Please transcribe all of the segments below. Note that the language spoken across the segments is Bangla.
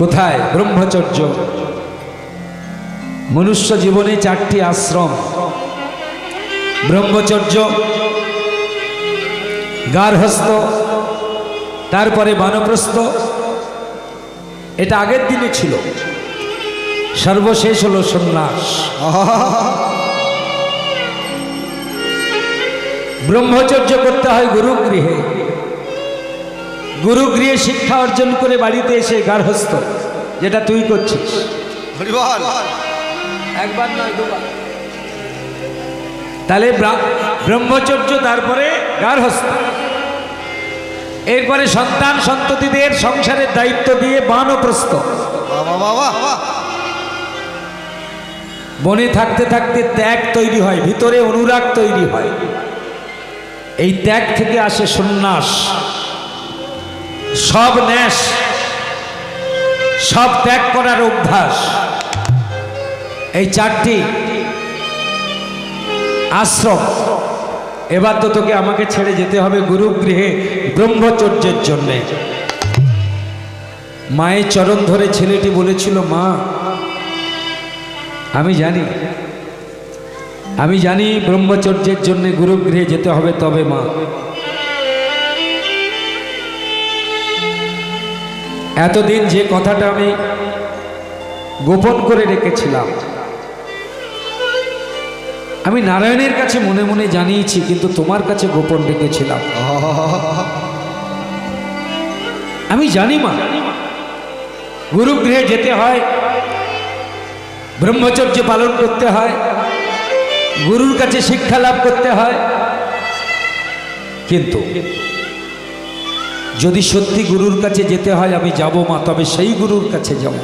কোথায়? ব্রহ্মচর্য। মনুষ্য জীবনে 4টি আশ্রম, ব্রহ্মচর্য, গার্হস্থ, তারপরে বানপ্রস্থ। এটা আগের দিনে ছিল, সর্বশেষ হলো সন্ন্যাস। ব্রহ্মচর্য করতে হয় গুরুগৃহে, গুরুগৃহে শিক্ষা অর্জন করে বাড়িতে এসে গার্হস্থ, যেটা তুই করছিস। একবার নয়, দুবার। তাহলে ব্রহ্মচর্য, তারপরে গার্হস্থ, এরপরে সন্তান সন্ততিদের সংসারের দায়িত্ব দিয়ে বানপ্রস্থ। বনে থাকতে থাকতে ত্যাগ তৈরি হয়, ভিতরে অনুরাগ তৈরি হয়। এই ত্যাগ থেকে আসে সন্ন্যাস। সব ন্যাস, সব ত্যাগ করার অভ্যাস। এই 4টি আশ্রম। এবার তো তোকে আমাকে ছেড়ে যেতে হবে গুরুগৃহে ব্রহ্মচর্যের জন্যে। মায়ের চরণ ধরে ছেলেটি বলেছিল, মা আমি জানি ব্রহ্মচর্যের জন্য গুরুগৃহে যেতে হবে, তবে মা এতদিন যে কথাটা আমি গোপন করে রেখেছিলাম, আমি নারায়ণের কাছে মনে মনে জানিয়েছি, কিন্তু তোমার কাছে গোপন রেখেছিলাম। আমি জানি মা, গুরুগৃহে যেতে হয়, ব্রহ্মচর্য পালন করতে হয়, গুরুর কাছে শিক্ষা লাভ করতে হয়। কিন্তু যদি সত্যি গুরুর কাছে যেতে হয়, আমি যাব মা, তবে সেই গুরুর কাছে যাব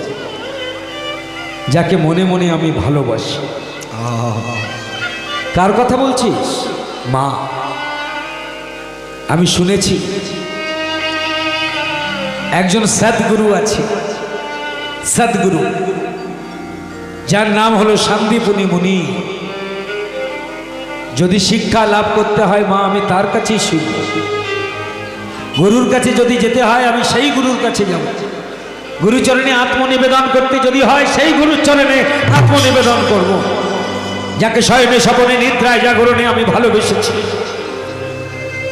যাকে মনে মনে আমি ভালোবাসি। কার কথা বলছিস? মা, আমি শুনেছি একজন সদ্গুরু আছে, সদ্গুরু, যার নাম হলো শান্তিপুনি মুনি। যদি শিক্ষা লাভ করতে হয় মা, আমি তার কাছেই শিখব। গুরুর কাছে যদি যেতে হয়, আমি সেই গুরুর কাছে যাব। গুরুচরণে আত্মনিবেদন করতে যদি হয়, সেই গুরুর চরণে আত্মনিবেদন করব, যাকে শয়নে স্বপনে নিদ্রায় জাগরণে আমি ভালোবেসেছি।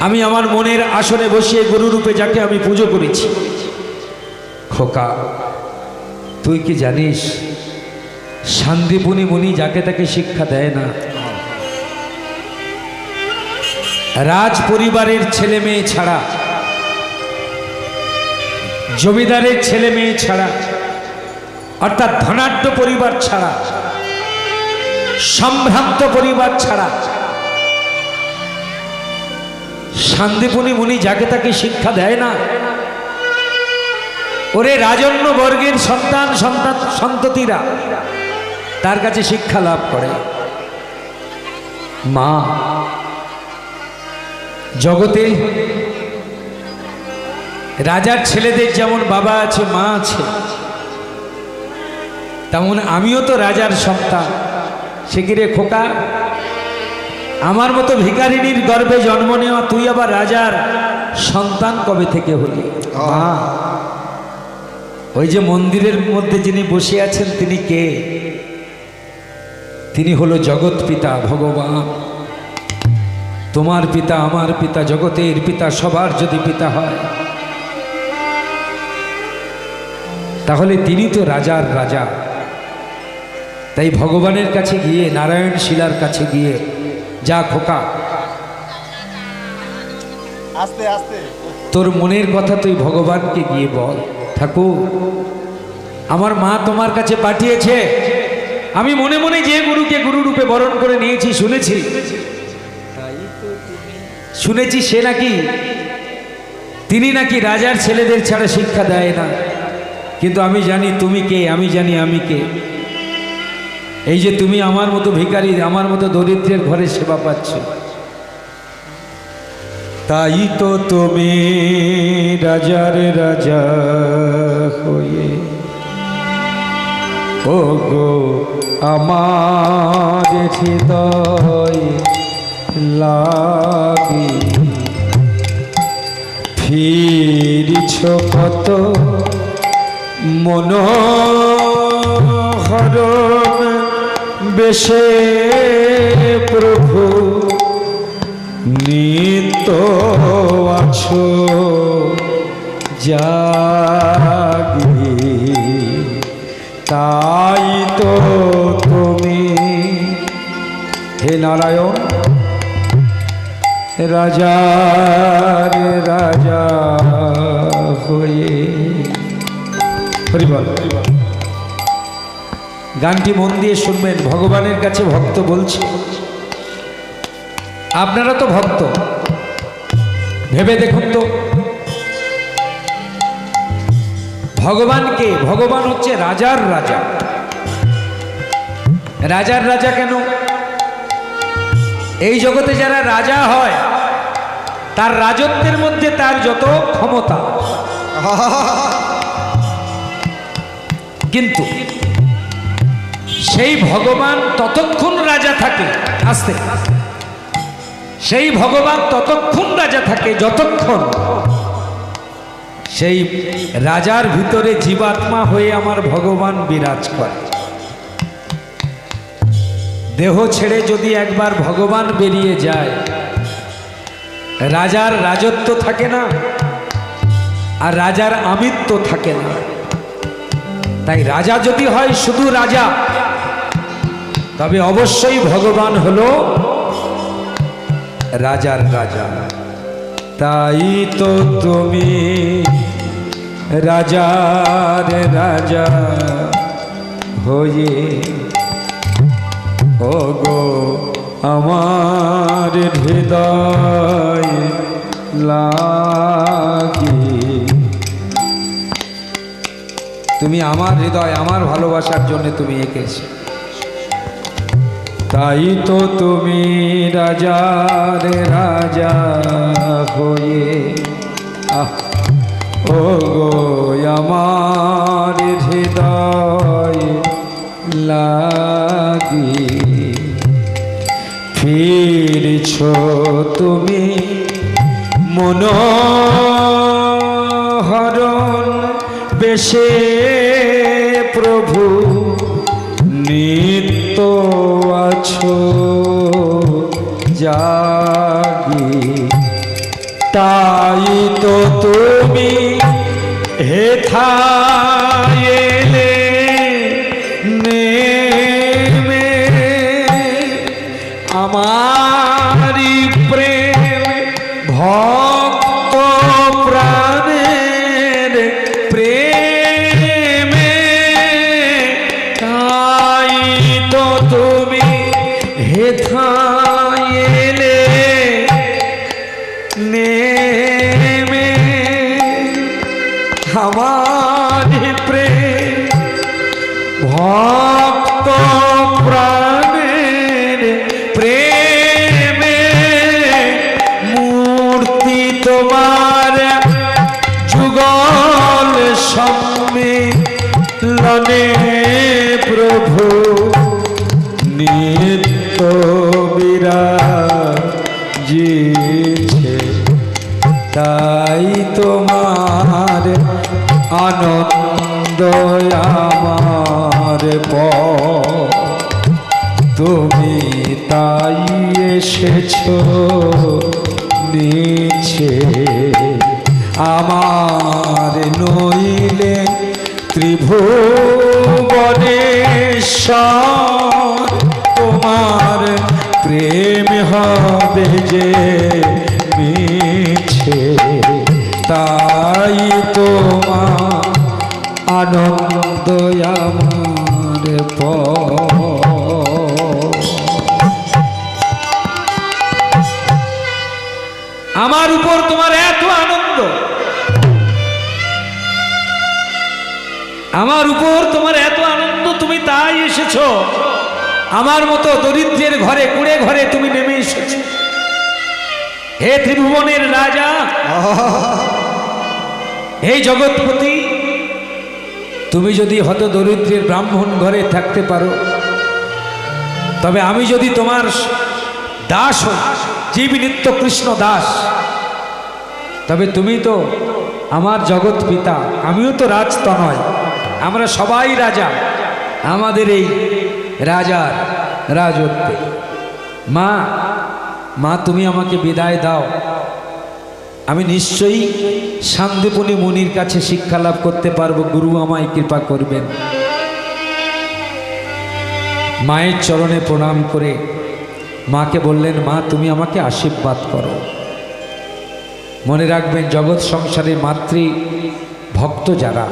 আমি আমার মনের আসনে বসিয়ে গুরুরূপে যাকে আমি পুজো করেছি। খোকা, তুই কি জানিস শান্তিপুনি মুনি যাকে তাকে শিক্ষা দেয় না। রাজ পরিবারের ছেলে মেয়ে ছাড়া, জমিদারের ছেলে মেয়ে ছাড়া, অর্থাৎ ধনাঢ্য পরিবার ছাড়া, সম্ভ্রান্ত পরিবার ছাড়া শান্তিপুনি মুনি যাকে তাকে শিক্ষা দেয় না। ওরে রাজন্য বর্গের সন্ততিরা তার কাছে শিক্ষা লাভ করে। মা, জগতে রাজার ছেলেদের যেমন বাবা আছে, মা আছে, তেমন আমিও তো রাজার সন্তান। সে কি রে খোকা, আমার মতো ভিখারিনীর গর্ভে জন্ম নেওয়া তুই আবার রাজার সন্তান কবে থেকে হলি? মা, ওই যে মন্দিরের মধ্যে যিনি বসে আছেন, তিনি কে? তিনি হলো জগৎ পিতা ভগবান। তোমার পিতা, আমার পিতা, জগতের পিতা, সবার যদি পিতা হয়, তাহলে তিনি তো রাজার রাজা। তাই ভগবানের কাছে গিয়ে, নারায়ণ শিলার কাছে গিয়ে, যা খোকা, আস্তে আস্তে তোর মনের কথা তুই ভগবানকে গিয়ে বল, ঠাকুর আমার মা তোমার কাছে পাঠিয়েছে। আমি মনে মনে যে গুরুকে গুরুরূপে বরণ করে নিয়েছি, শুনেছি সে নাকি, তিনি নাকি রাজার ছেলেদের ছাড়া শিক্ষা দেয় না। কিন্তু আমি জানি তুমি কে, আমি জানি আমি কে। এই যে তুমি আমার মতো ভিখারি, আমার মতো দরিদ্রের ঘরে সেবা পাচ্ছ, তাই তো তুমি রাজার রাজা হয়ে ও গো আমার হৃদয় লাগি ফিরছ কত মনোহরণ বেশে প্রভু নিত্য আছো জাগি, তাই তো তুমি হে নারায়ণ রাজার রাজা হয়ে। হরিবল। গানটি মন দিয়ে শুনবেন। ভগবানের কাছে ভক্ত বলছে, আপনারা তো ভক্ত, ভেবে দেখুন তো ভগবানকে, ভগবান হচ্ছে রাজার রাজা। রাজার রাজা কেন? এই জগতে যারা রাজা হয় তার রাজত্বের মধ্যে তার যত ক্ষমতা, কিন্তু সেই ভগবান ততক্ষণ রাজা থাকে, আস্তে সেই ভগবান ততক্ষণ রাজা থাকে যতক্ষণ সেই রাজার ভিতরে জীবাত্মা হয়ে আমার ভগবান বিরাজ করে। দেহ ছেড়ে যদি একবার ভগবান বেরিয়ে যায়, রাজার রাজত্ব থাকে না, আর রাজার আমিত্ব থাকে না। তাই রাজা যদি হয় শুধু রাজা, তবে অবশ্যই ভগবান হলো রাজার রাজা। তাই তো তুমি রাজার রাজা হয়ে ওগো আমার হৃদয় লাগি। তুমি আমার হৃদয়, আমার ভালোবাসার জন্য তুমি এঁকেছো, তাই তো তুমি রাজার রাজা হয়ে ওগো আমার হৃদয় লাগি। ফিরছো তুমি মনোহরণ বেশে প্রভু নিত্য আছো জাগি, তাই তো তুমি হেথায় এলে নেমে আমারি প্রেম ভক্ত প্রাণের প্রেমে। তাই তো তুমি হেথায় এলে নেমে আমার প্রেম ভক্ত প্রাণের প্রেমে। মূর্তি তোমার যুগল সম্মিলনে প্রভু নিত্য বিরাজিছে, তাই তোমার আনন্দ আমার তুমি তাই এসেছো নিচে আমার, নইলে ত্রিভুবনেশ্বর তোমার প্রেম হবে যে মিছে। তাই তোমার আনন্দ আমার আমার উপর তোমার এত আনন্দ, আমার উপর তোমার এত আনন্দ, তুমি তাই এসেছো আমার মতো দরিদ্রের ঘরে, কুড়ে ঘরে তুমি নেমে এসেছো। হে ত্রিভুবনের রাজা, হে জগৎপতি, তুমি যদি হত দরিদ্রের ব্রাহ্মণ ঘরে থাকতে পারো, তবে আমি যদি তোমার দাস হই, জীব নিত্য কৃষ্ণ দাস, তবে তুমি তো আমার জগৎ পিতা, আমিও তো রাজতনয়। আমরা সবাই রাজা, আমাদের এই রাজার রাজত্বে। মা, মা তুমি আমাকে বিদায় দাও, আমি নিশ্চয়ই শান্তিপুনি মুনির কাছে শিক্ষা লাভ করতে পারবো, গুরু আমায় কৃপা করবেন। মায়ের চরণে প্রণাম করে মাকে বললেন, মা তুমি আমাকে আশীর্বাদ করো। মনে রাখবেন, জগৎ সংসারে মাতৃ ভক্ত যারা,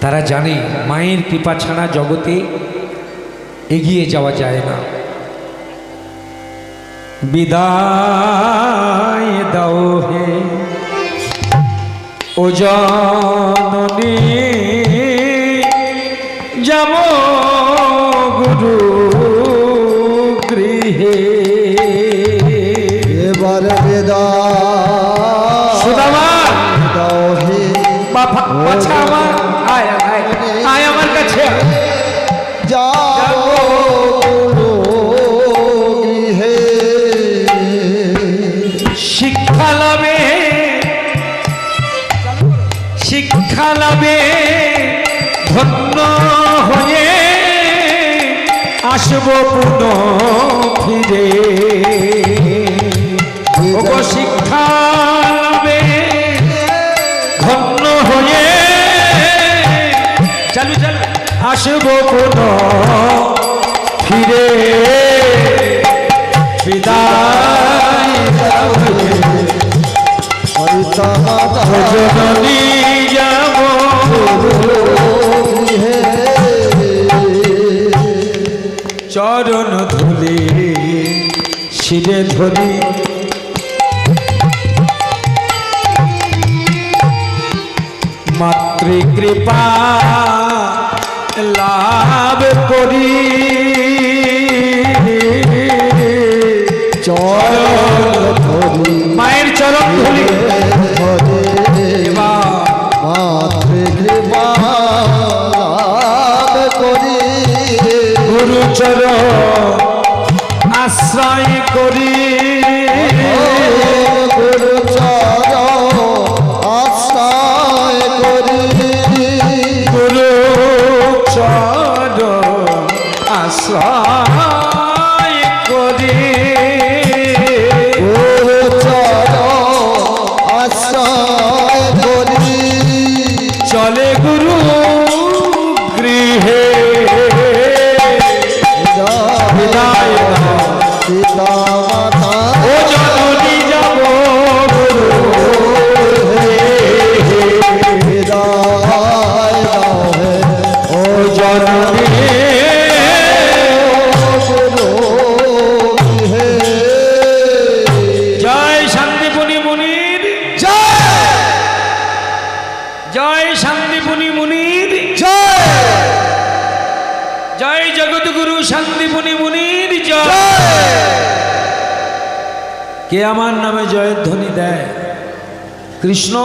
তারা জানে মায়ের কৃপা ছাড়া জগতে এগিয়ে যাওয়া যায় না। বিদায় দাও হে ও জননী, যাব গুরু গৃহে। এবার বিদায় সুদামা দাও হে বাছা আমার, আয় আয় আয় আমার কাছে। যাও গৃহে, শিক্ষা লাভে, শিক্ষা লাভে ধন্য হয়ে আসব পুনঃ ফিরে। ওগো শিক্ষা লাভে ধন্য হয়ে চালু চালু আসব পুনঃ ফিরে। বিদায় দাও হরিতা মাতা জননী, যাব গৃহে, চরণ ধুলি শিরে ধরি, মাতৃকৃপা লাভ করি। চরণ ধরি মায়ের চরণ ধুলি মাতৃকৃপা লাভ করি, গুরুচরণ আশ্রয় করি। গুরুচরণ আশ্রয় করি, গুরুচরণ আশ্রয় করি। গুরুচরণ আশ্রয় করি, চলে গুরু গৃহে। বিদায় দাও পিতা মাতা ও জননী, যাব গুরু বিদায় দাও হে ও জননী। গুরু গৃহে। জয় শান্তিপুনি মুনির, জয় জয় শান্তিপুনি মুনির, জয় জয় জগৎগুরু শান্তিপুনি মুনির জয়। জয়। কে আমার নামে জয়ধ্বনি দেয়? কৃষ্ণ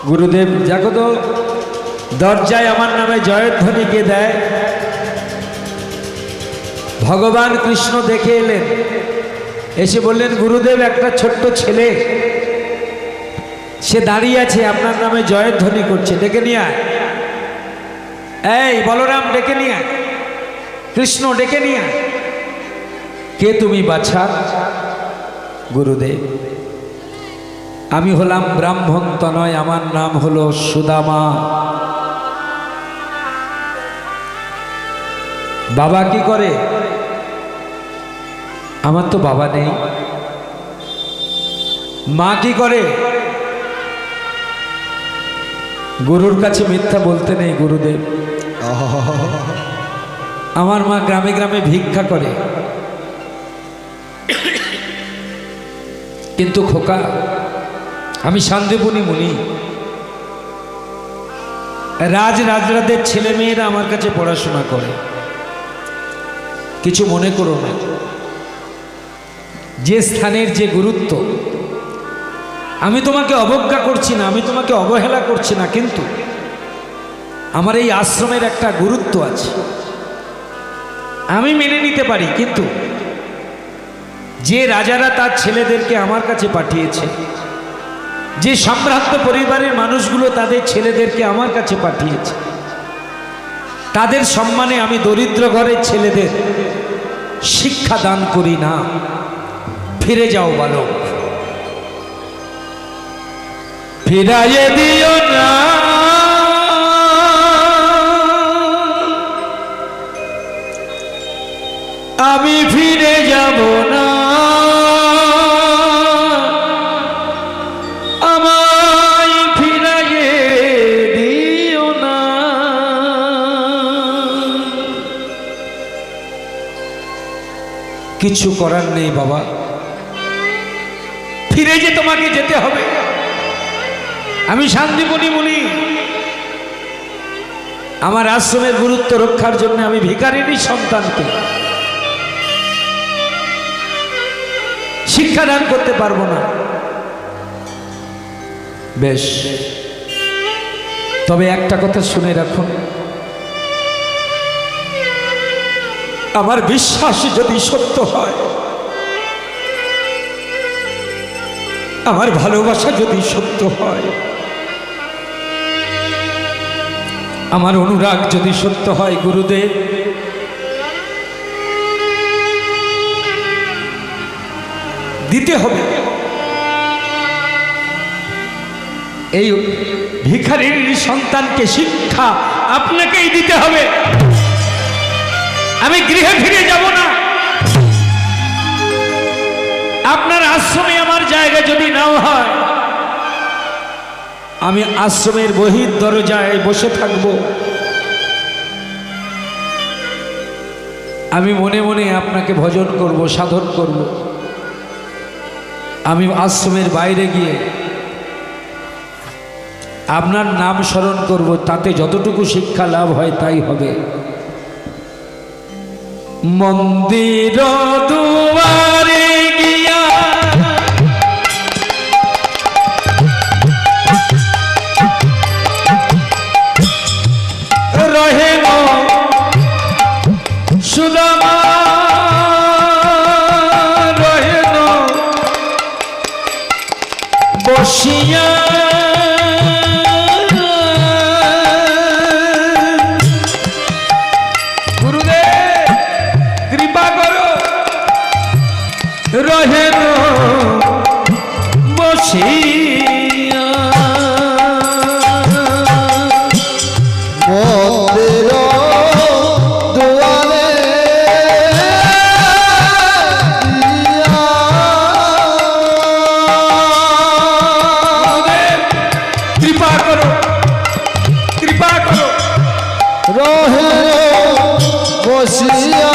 গুরুদেব। দেখো তো দরজায় আমার নামে জয়ধ্বনি কে দেয়? ভগবান কৃষ্ণ দেখে এলেন, এসে বললেন, গুরুদেব একটা ছোট্ট ছেলে সে দাঁড়িয়ে আছে, আপনার নামে জয়ধ্বনি করছে, ডেকে নিয়ে আয়। এই বলরাম, ডেকে নিয়ে আয়। কৃষ্ণ, ডেকে নিয়ে আয়। কে তুমি বাছা? গুরুদেব, আমি হলাম ব্রাহ্মণ তনয়, আমার নাম হলো সুদামা। বাবা কি করে? আমার তো বাবা নেই। মা কি করে? গুরুর কাছে মিথ্যা বলতে নেই গুরুদেব। আমার মা গ্রামে গ্রামে ভিক্ষা করে। কিন্তু খোকা, আমি শান্তিপুনি মুনি। রাজরাজরাদের ছেলে মেয়েরা আমার কাছে পড়াশোনা করে। কিছু মনে করো না, যে স্থানের যে গুরুত্ব, আমি তোমাকে অবজ্ঞা করছি না, আমি তোমাকে অবহেলা করছি না, কিন্তু আমার এই আশ্রমের একটা গুরুত্ব আছে, আমি মেনে নিতে পারি। কিন্তু যে রাজারা তার ছেলেদেরকে আমার কাছে পাঠিয়েছে, যে সম্ভ্রান্ত পরিবারের মানুষগুলো তাদের ছেলেদেরকে আমার কাছে পাঠিয়েছে, তাদের সম্মানে আমি দরিদ্র ঘরের ছেলেদের শিক্ষা দান করি না। ফিরে যাও বালক, ফিরাইয়ে দিও না আমি ফিরে যাব না, আমায় ফিরাইয়ে দিও না। কিছু করার নেই বাবা, ফিরে যে তোমাকে যেতে হবে। আমি শান্তিমণি মুনি, আমার আশ্রমের গুরুত্ব রক্ষার জন্য আমি ভিখারিনী সন্তানকে শিক্ষাদান করতে পারবো না। বেশ, তবে একটা কথা শুনে রাখুন, আমার বিশ্বাস যদি সত্য হয়, আমার ভালোবাসা যদি সত্য হয়, আমার অনুরাগ যদি সত্য হয়, গুরুদেব দিতে হবে। এই ভিখারির সন্তানকে শিক্ষা আপনাকেই দিতে হবে। আমি গৃহে ফিরে যাব না। আপনার আশ্রমে আমার জায়গা যদি নাও হয়, আমি আশ্রমের বহির দরজায় বসে থাকব। আমি মনে মনে আপনাকে ভজন করব, সাধন করব। আমি আশ্রমের বাইরে গিয়ে আপনার নাম স্মরণ করব, তাতে যতটুকু শিক্ষা লাভ হয় তাই হবে। মন্দির দুয়ারে গিয়া রহে সুদামা, রহে বসিয়া রহেন বসিয়া। মন্দির দুয়ারে কৃপা করো, কৃপা করো। রহে বসিয়া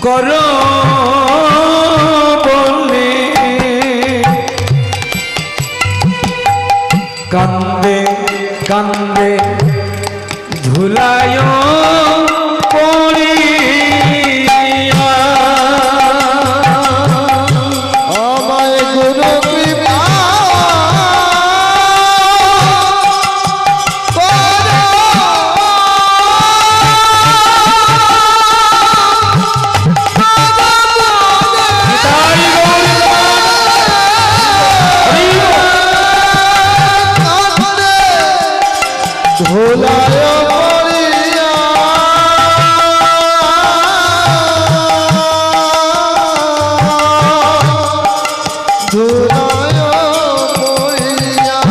করো বলে কান্দে কান্দে ঝুলায় পড়িয়া। আমায় গুরু কৃপা ভোলায় পড়িয়া ধুলায় পড়িয়া।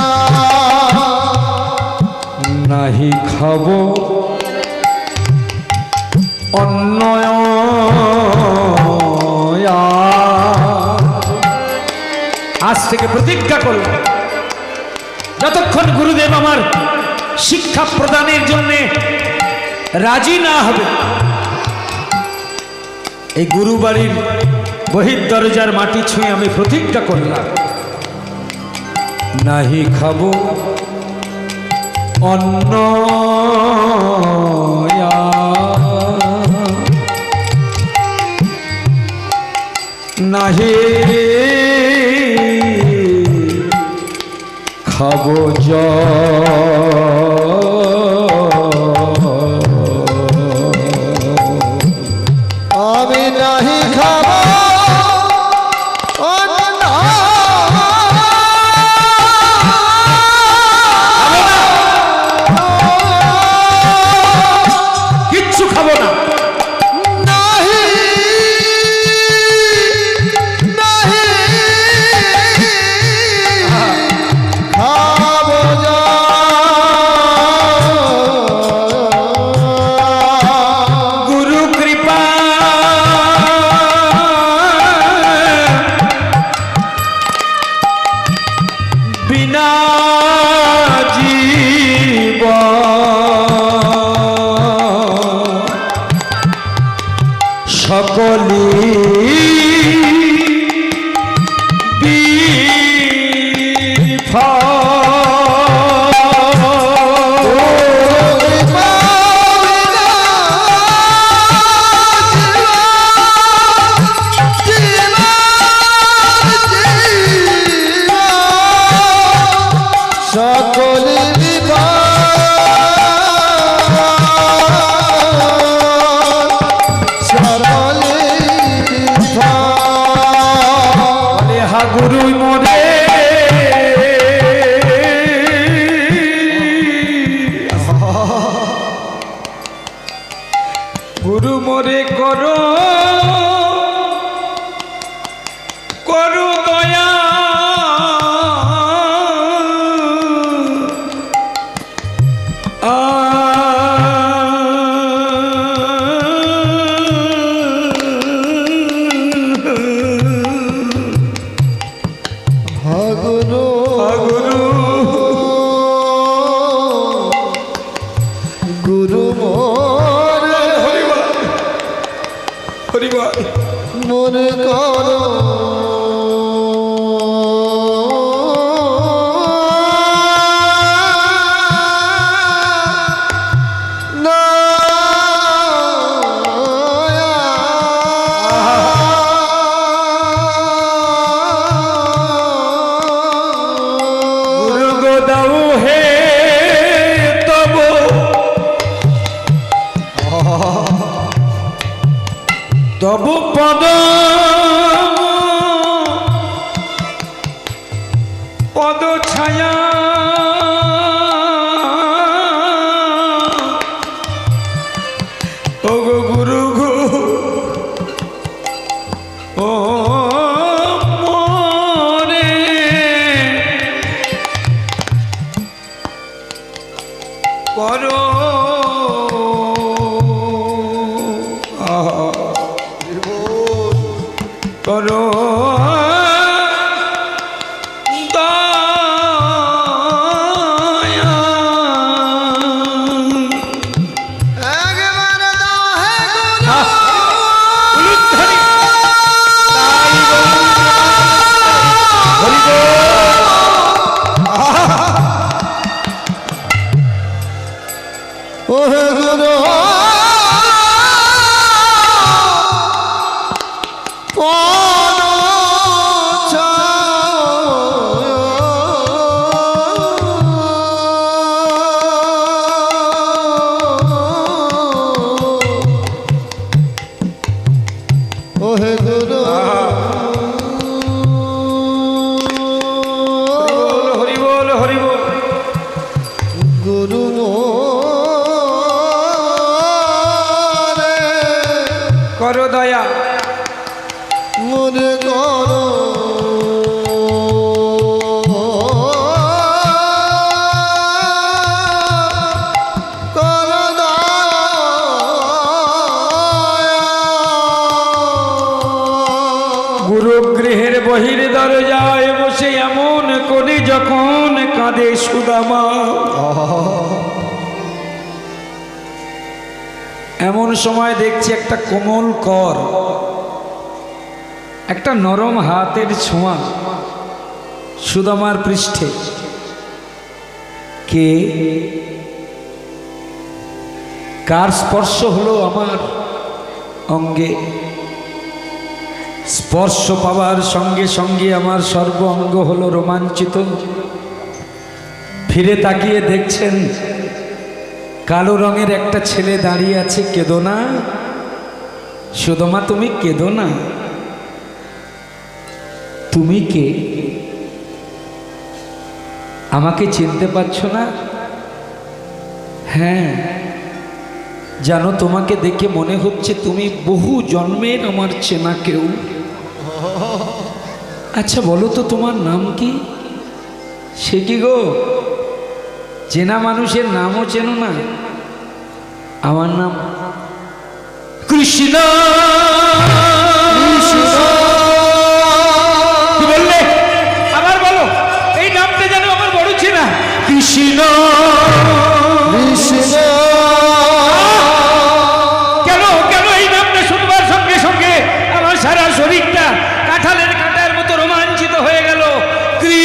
নাহি খাব অন্যয়, আজ থেকে প্রতিজ্ঞা করলাম, যতক্ষণ গুরুদেব আমার শিক্ষা প্রদানের জন্য রাজি না হবে, এই গুরু বাড়ির বহির দরজার মাটি ছুঁয়ে আমি প্রতিজ্ঞা করলাম, নাহি খাবো অন্ন, আমি নাহি খাব অন্ন কিচ্ছু খাবো না। নাহি নাহি খাব যা গুরু কৃপা বিনা সকলি সকলি গুরু মরে গুরু মরে করো করো দয়া গুরু গুরু গুরু মোরে হরিবল মনে করো গুরু গোদাউ হে তব তব পদ পদ ছায়া ও গো গুরু গো ও মোরে করো করো দয়া। একবার দাও হে উলুধ্বনি। তাই হরি বল। ও হে গুরু পদ ও হে গুরু হরি বল হরি বল। গুরু মোরে করো দয়া মনে করো করো দয়া। গুরু গৃহের বহির দরজায় বসে এমন করে যখন কাঁদে সুদামা, এমন সময় দেখছি একটা কোমল কর, একটা নরম হাতের ছোঁয়া সুদামার পৃষ্ঠে। কে, কার স্পর্শ হলো আমার অঙ্গে? স্পর্শ পাওয়ার সঙ্গে সঙ্গে আমার সর্ব অঙ্গ হলো রোমাঞ্চিত, ফিরে তাকিয়ে দেখছেন কালো রঙের একটা ছেলে দাঁড়িয়ে আছে। কেঁদো না সুদামা, তুমি কেঁদো না। তুমি কে? আমাকে চিনতে পারছো না? হ্যাঁ, জানো তোমাকে দেখে মনে হচ্ছে তুমি বহু জন্মের আমার চেনা কেউ। আচ্ছা বলো তো তোমার নাম কি? সে কি গো, চেনা মানুষের নামও চেনো না? আমার নাম কৃষ্ণ। কি বললে? আবার বলো, এই নামটা যেন আমার বড় চেনা। কৃষ্ণ। কেন কেন এই নামটা শুনবার সঙ্গে সঙ্গে আমার সারা শরীরটা কাঁঠালের কাঁটার মতো রোমাঞ্চিত হয়ে গেল। কৃষ্ণ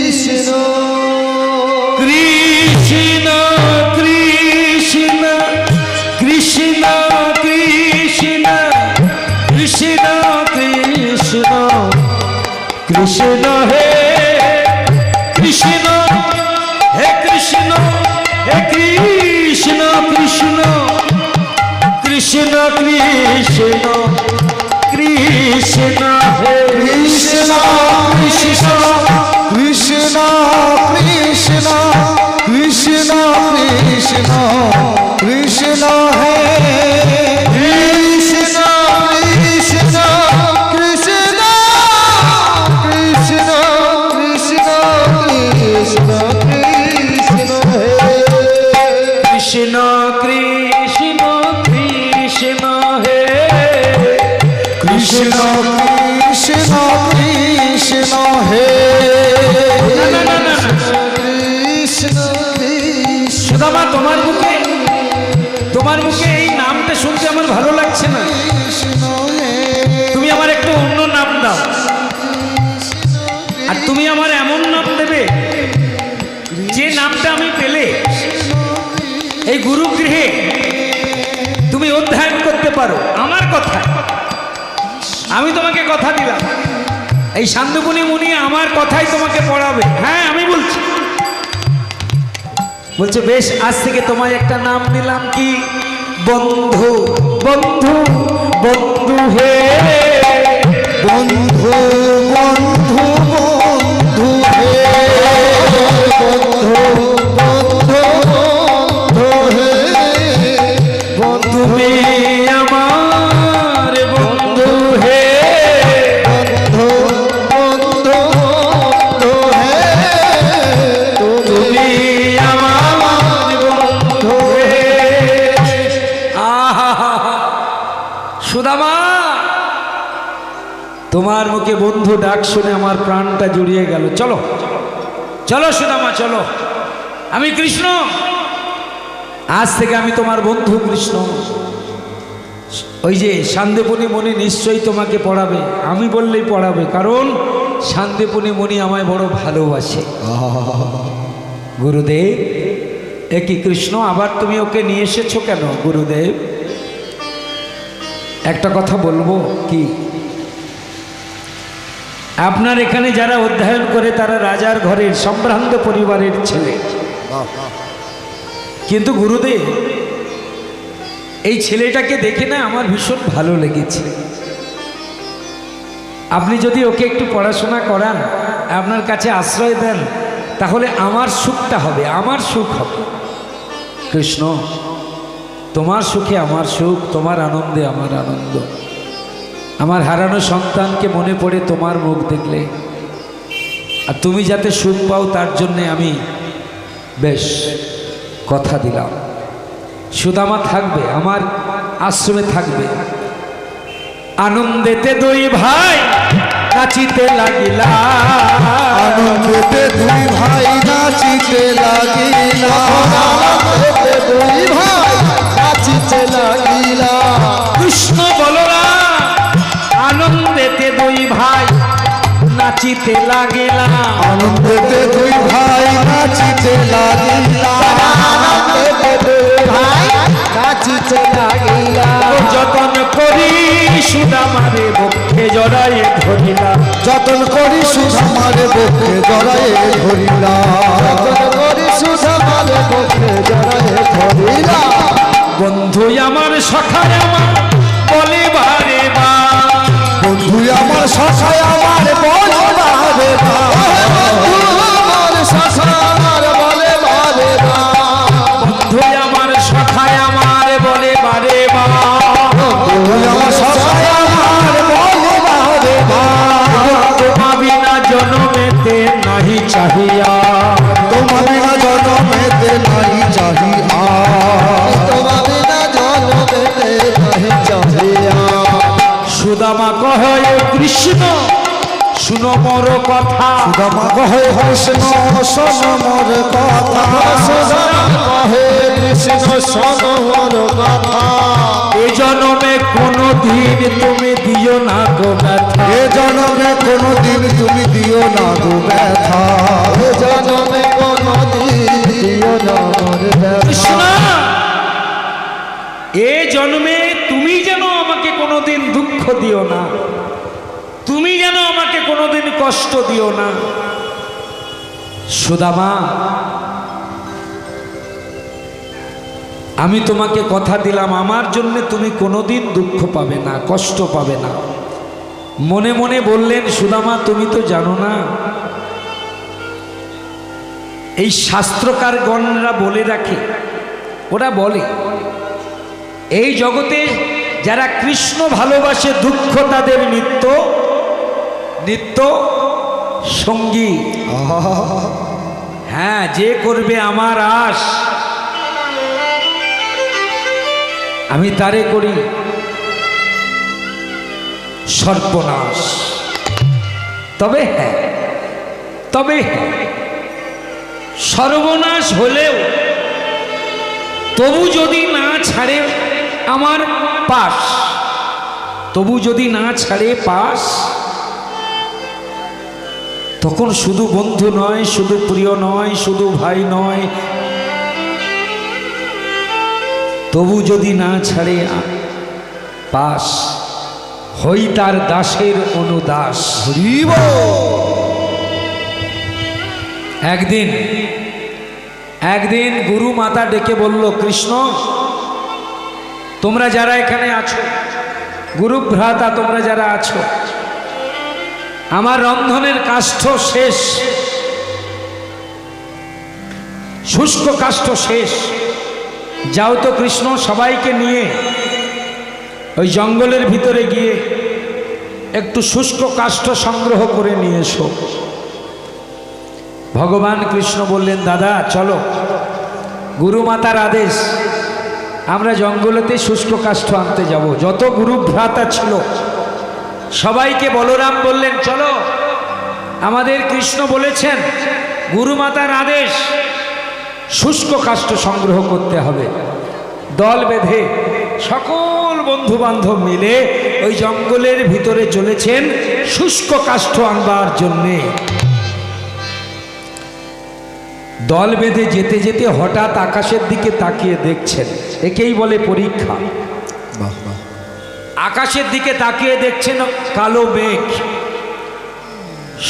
কৃষ্ণ কৃষ্ণ কৃষ্ণ কৃষ্ণ কৃষ্ণ কৃষ্ণ কৃষ্ণ হে কৃষ্ণ হে কৃষ্ণ হে কৃষ্ণ কৃষ্ণ কৃষ্ণ কৃষ্ণ কৃষ্ণ হে কৃষ্ণ কৃষ্ণ কৃষ্ণ কৃষ্ণ কৃষ্ণ কৃষ্ণ কৃষ্ণ হে কৃষ্ণ কৃষ্ণ কৃষ্ণ কৃষ্ণ কৃষ্ণ কৃষ্ণ কৃষ্ণ হে কৃষ্ণ কৃষ্ণ কৃষ্ণ হে কৃষ্ণ কৃষ্ণ কৃষ্ণ হে না, না, না, না, না। কৃষ্ণ কৃষ্ণ সুদামা, তোমার মুখে এই নামটা শুনতে আমার ভালো লাগছে না। কৃষ্ণ হে তুমি আমার একটু অন্য নাম দাও, আর তুমি আমার এমন নাম দেবে যে নামটা আমি পেলে এই গুরুগৃহে তুমি অধ্যয়ন করতে পারো। আমার কথা, আমি তোমাকে কথা দিলাম, এই শান্তপুনি মুনি আমার কথাই তোমাকে পড়াবে। হ্যাঁ, আমি বলছি। বলছে বেশ, আজ থেকে তোমায় একটা নাম দিলাম। কি? বন্ধু বন্ধু বন্ধু হে বন্ধু বন্ধু বন্ধু হে বন্ধু বন্ধু বন্ধু হে বন্ধু তুমি আমার বন্ধু হে বন্ধু বন্ধু বন্ধু হে তুমি আমার বন্ধু হে। আহা, সুদামা, তোমার মুখে বন্ধু ডাক শুনে আমার প্রাণটা জুড়িয়ে গেল। চলো চলো সুদামা, চলো। আমি কৃষ্ণ, আজ থেকে আমি তোমার বন্ধু কৃষ্ণ। ওই যে শান্তিপুনি মণি নিশ্চয়ই তোমাকে পড়াবে, আমি বললেই পড়াবে, কারণ শান্তিপুনি মণি আমায় বড় ভালোবাসে। গুরুদেব, এ কি কৃষ্ণ, আবার তুমি ওকে নিয়ে এসেছো কেন? গুরুদেব, একটা কথা বলবো। কি? আপনার এখানে যারা অধ্যয়ন করে তারা রাজার ঘরের সম্ভ্রান্ত পরিবারের ছেলে, কিন্তু গুরুদেব এই ছেলেটাকে দেখে না আমার ভীষণ ভালো লেগেছে। আপনি যদি ওকে একটু পড়াশোনা করান, আপনার কাছে আশ্রয় দেন, তাহলে আমার সুখটা হবে, আমার সুখ হবে। কৃষ্ণ, তোমার সুখে আমার সুখ, তোমার আনন্দে আমার আনন্দ। আমার হারানো সন্তানকে মনে পড়ে তোমার মুখ দেখলে, আর তুমি যাতে সুখ পাও তার জন্যে আমি বেশ কথা দিলাম। সুদামা থাকবে, আমার আশ্রমে থাকবে। আনন্দেতে দুই ভাই নাচিতে লাগিলা, আনন্দেতে দুই ভাই নাচিতে লাগিলা, আনন্দেতে দুই ভাই নাচিতে লাগিলা। কৃষ্ণ বলরাম আনন্দেতে দুই ভাই নাচিতে লাগিলা, আনন্দেতে দুই ভাই নাচিতে লাগিলা, আনন্দেতে দুই ভাই নাচিতে লাগিলা। যতন করি সুদামারে বক্ষে জড়াই ধরিলা, যতন পক্ষে জড়ায়ে ধরিলা যতন করি সুধামার পক্ষে জড়ায়ে ধরিলা বন্ধু আমার সখায় আমার বলে বারে বা বন্ধু আমার সখায় আমার বলে বারে বা আমার শাসার বলে বারে বা বন্ধু আমার সখায় আমার বলে বারে বা বন্ধু আমার সখায় আমার বলে বারে বা তোমা বিনা জনমেতে নাহি চাহিয়া তোমার বিনা জনমেতে নাই চাহিয়া তোমার বিনা জনমেতে নাহি চাহিয়া সুদামা কহে কৃষ্ণ শুনো মোর কথা সুদামা কহে কৃষ্ণ শোন মোর কথা সুদামা কহে কৃষ্ণ শোন মোর কথা এ জনমে কোনো দিন তুমি দিও না গো ব্যথা এ জনমে কোনদিন তুমি দিও না গো ব্যথা এ জনমে কোনদিন দিও না মোর কৃষ্ণ ব্যথা এ জন্মে তুমি যেন আমাকে কোনোদিন দুঃখ দিও না, তুমি যেন আমাকে কোনোদিন কষ্ট দিও না। সুদামা, আমি তোমাকে কথা দিলাম আমার জন্য তুমি কোনোদিন দুঃখ পাবে না, কষ্ট পাবে না। মনে মনে বললেন, সুদামা তুমি তো জানো না, এই শাস্ত্রকারগণরা বলে রাখে, ওরা বলে এই জগতে যারা কৃষ্ণ ভালোবাসে দুঃখ তাদের নিত্য নিত্য সঙ্গী। হ্যাঁ, যে করবে আমার আশ আমি তারে করি সর্বনাশ। তবে হ্যাঁ, সর্বনাশ হলেও তবু যদি না ছাড়ে আমার পাশ, তবু যদি না ছাড়ে পাশ, তখন শুধু বন্ধু নয়, শুধু প্রিয় নয়, শুধু ভাই নয়, তবু যদি না ছাড়ে পাশ, হই তার দাসের অনুদাস। একদিন গুরু মাতা ডেকে বলল, কৃষ্ণ তোমরা যারা এখানে আছো, গুরু ভ্রাতা তোমরা যারা আছো, আমার রন্ধনের কাষ্ঠ শেষ, শুষ্ক কাষ্ঠ শেষ, যাও তো কৃষ্ণ সবাইকে নিয়ে ওই জঙ্গলের ভিতরে গিয়ে একটু শুষ্ক কাষ্ঠ সংগ্রহ করে নিয়ে এসো। ভগবান কৃষ্ণ বললেন, দাদা চলো, গুরু মাতার আদেশ, আমরা জঙ্গলেতে শুষ্ক কাষ্ঠ আনতে যাব। যত গুরু ভ্রাতা ছিল সবাইকে বলরাম বললেন, চলো, আমাদের কৃষ্ণ বলেছেন গুরু মাতার আদেশ, শুষ্ক কাষ্ঠ সংগ্রহ করতে হবে। দল বেঁধে সকল বন্ধু বান্ধব মিলে ওই জঙ্গলের ভিতরে চলেছেন শুষ্ক কাষ্ঠ আনবার জন্যে। দল বেঁধে যেতে যেতে হঠাৎ আকাশের দিকে তাকিয়ে দেখছেন, একেই বলে পরীক্ষা। আকাশের দিকে তাকিয়ে দেখছেন কালো মেঘ,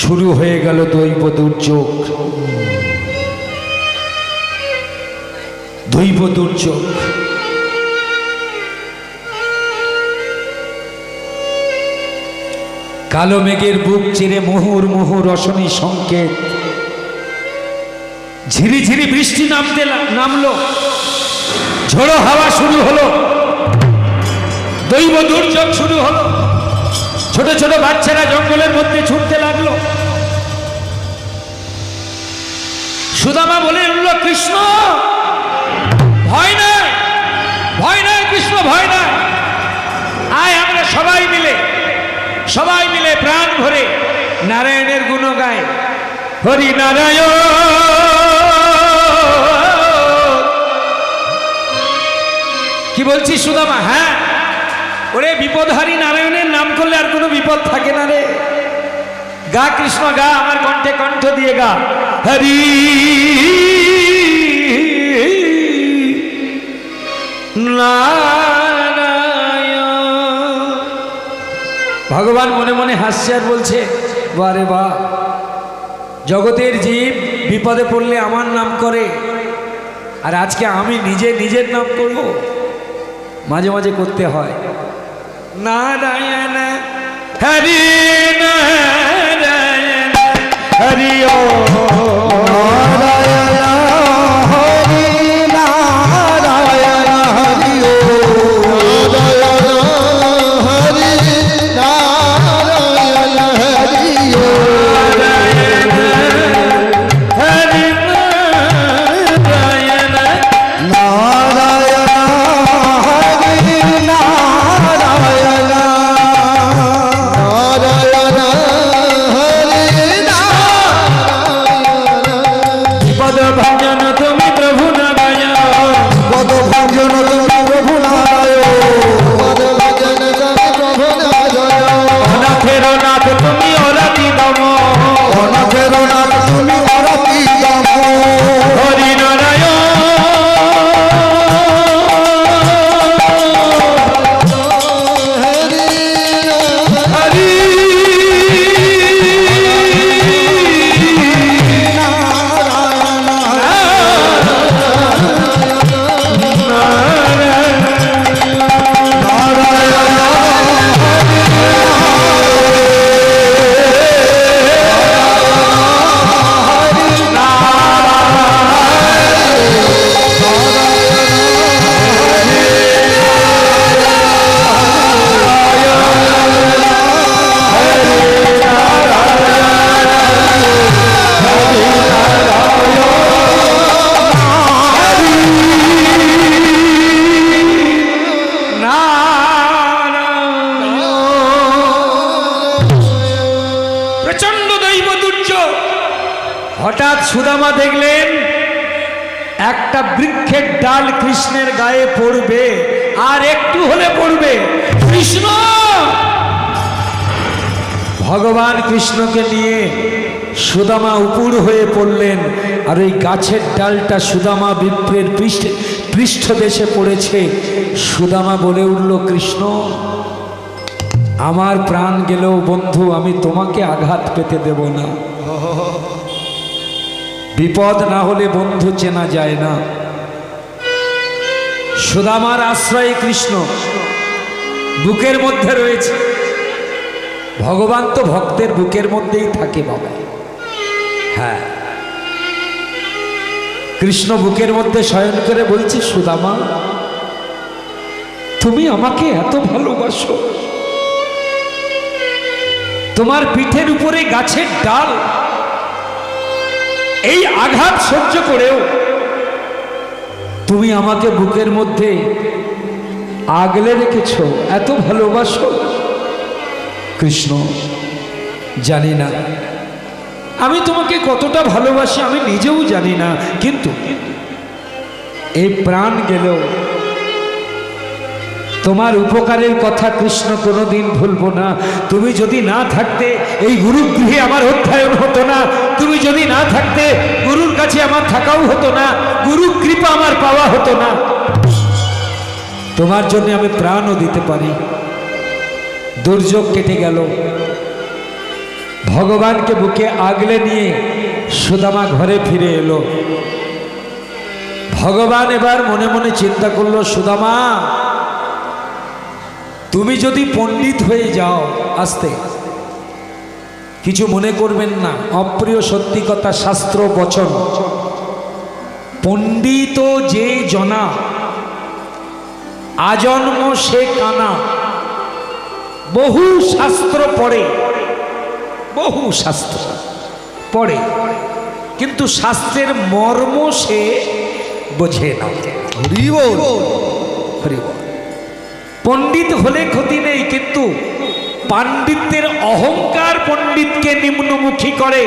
শুরু হয়ে গেল দৈব দুর্যোগ। দৈব দুর্যোগ, কালো মেঘের বুক চিরে মুহুর মুহুর রশনি সংকেত, ঝিরিঝিরি বৃষ্টি নামলো, ঝোড়ো হাওয়া শুরু হলো, দৈব দুর্যোগ শুরু হলো। ছোট ছোট বাচ্চারা জঙ্গলের মধ্যে ছুটতে লাগলো। সুদামা বলে উঠল, কৃষ্ণ ভয় নাই, ভয় নাই কৃষ্ণ, ভয় নাই, আয় আমরা সবাই মিলে প্রাণ ভরে নারায়ণের গুণ গায়, হরি নারায়ণ। কি বলছিস সুদামা? হ্যাঁ, ওরে বিপদহারী নারায়ণের নাম করলে আর কোনো বিপদ থাকে না রে। গা কৃষ্ণ গা, আমার কণ্ঠে কণ্ঠ দিয়ে গা, হরি নারায়ণ। ভগবান মনে মনে হাসছে আর বলছে, বারে বা, জগতের জীব বিপদে পড়লে আমার নাম করে, আর আজকে আমি নিজে নিজের নাম করব? মাঝে মাঝে করতে হয়। নারায়ণ হরি নারায়ণ হরি ও নারায়ণ হরি নারায়ণ হরি ও হঠাৎ সুদামা দেখলেন একটা বৃক্ষের ডাল কৃষ্ণের গায়ে পড়বে, আর একটু হলে পড়বে। কৃষ্ণ, ভগবান কৃষ্ণকে নিয়ে সুদামা উপুড় হয়ে পড়লেন, আর ওই গাছের ডালটা সুদামা বিপ্রের পৃষ্ঠদেশে পড়েছে। সুদামা বলে উঠল, কৃষ্ণ, আমার প্রাণ গেলেও বন্ধু আমি তোমাকে আঘাত পেতে দেব না। বিপদ না হলে বন্ধু চেনা যায় না। সুদামার আশ্রয়ে কৃষ্ণ বুকের মধ্যে রয়েছে। ভগবান তো ভক্তের বুকের মধ্যেই থাকে বাবা। হ্যাঁ, কৃষ্ণ বুকের মধ্যে শয়ন করে বলছে, সুদামা, তুমি আমাকে এত ভালোবাসো, তোমার পিঠের উপরে গাছের ডাল, এই আঘাত সহ্য করেও তুমি আমাকে বুকের মধ্যে আগলে রেখেছ, এত ভালোবাসো। কৃষ্ণ, জানি না আমি তোমাকে কতটা ভালোবাসি, আমি নিজেও জানি না, কিন্তু এই প্রাণ গেলেও তোমার উপকারের কথা কৃষ্ণ কোনোদিন ভুলবো না। তুমি যদি না থাকতে এই গুরুগৃহে আমার অধ্যয়ন হতো না, তুমি যদি না থাকতে গুরুর কাছে আমার থাকাও হতো না, গুরু কৃপা আমার পাওয়া হতো না। তোমার জন্য আমি প্রাণও দিতে পারি। দুর্যোগ কেটে গেল, ভগবানকে বুকে আগলে নিয়ে সুদামা ঘরে ফিরে এলো। ভগবান এবার মনে মনে চিন্তা করলো, সুদামা, তুমি যদি পণ্ডিত হয়ে যাও, আসতে কিছু মনে করবেন না, অপ্রিয় সত্যি কথা, শাস্ত্র বচন। পণ্ডিত যে জনা, আজন্ম সে কানা। বহু শাস্ত্র পড়ে, বহু শাস্ত্র পড়ে, কিন্তু শাস্ত্রের মর্ম সে বোঝে না। হরি বল, হরি বল। পণ্ডিত হলে ক্ষতি নেই, কিন্তু পাণ্ডিত্যের অহংকার পণ্ডিতকে নিম্নমুখী করে।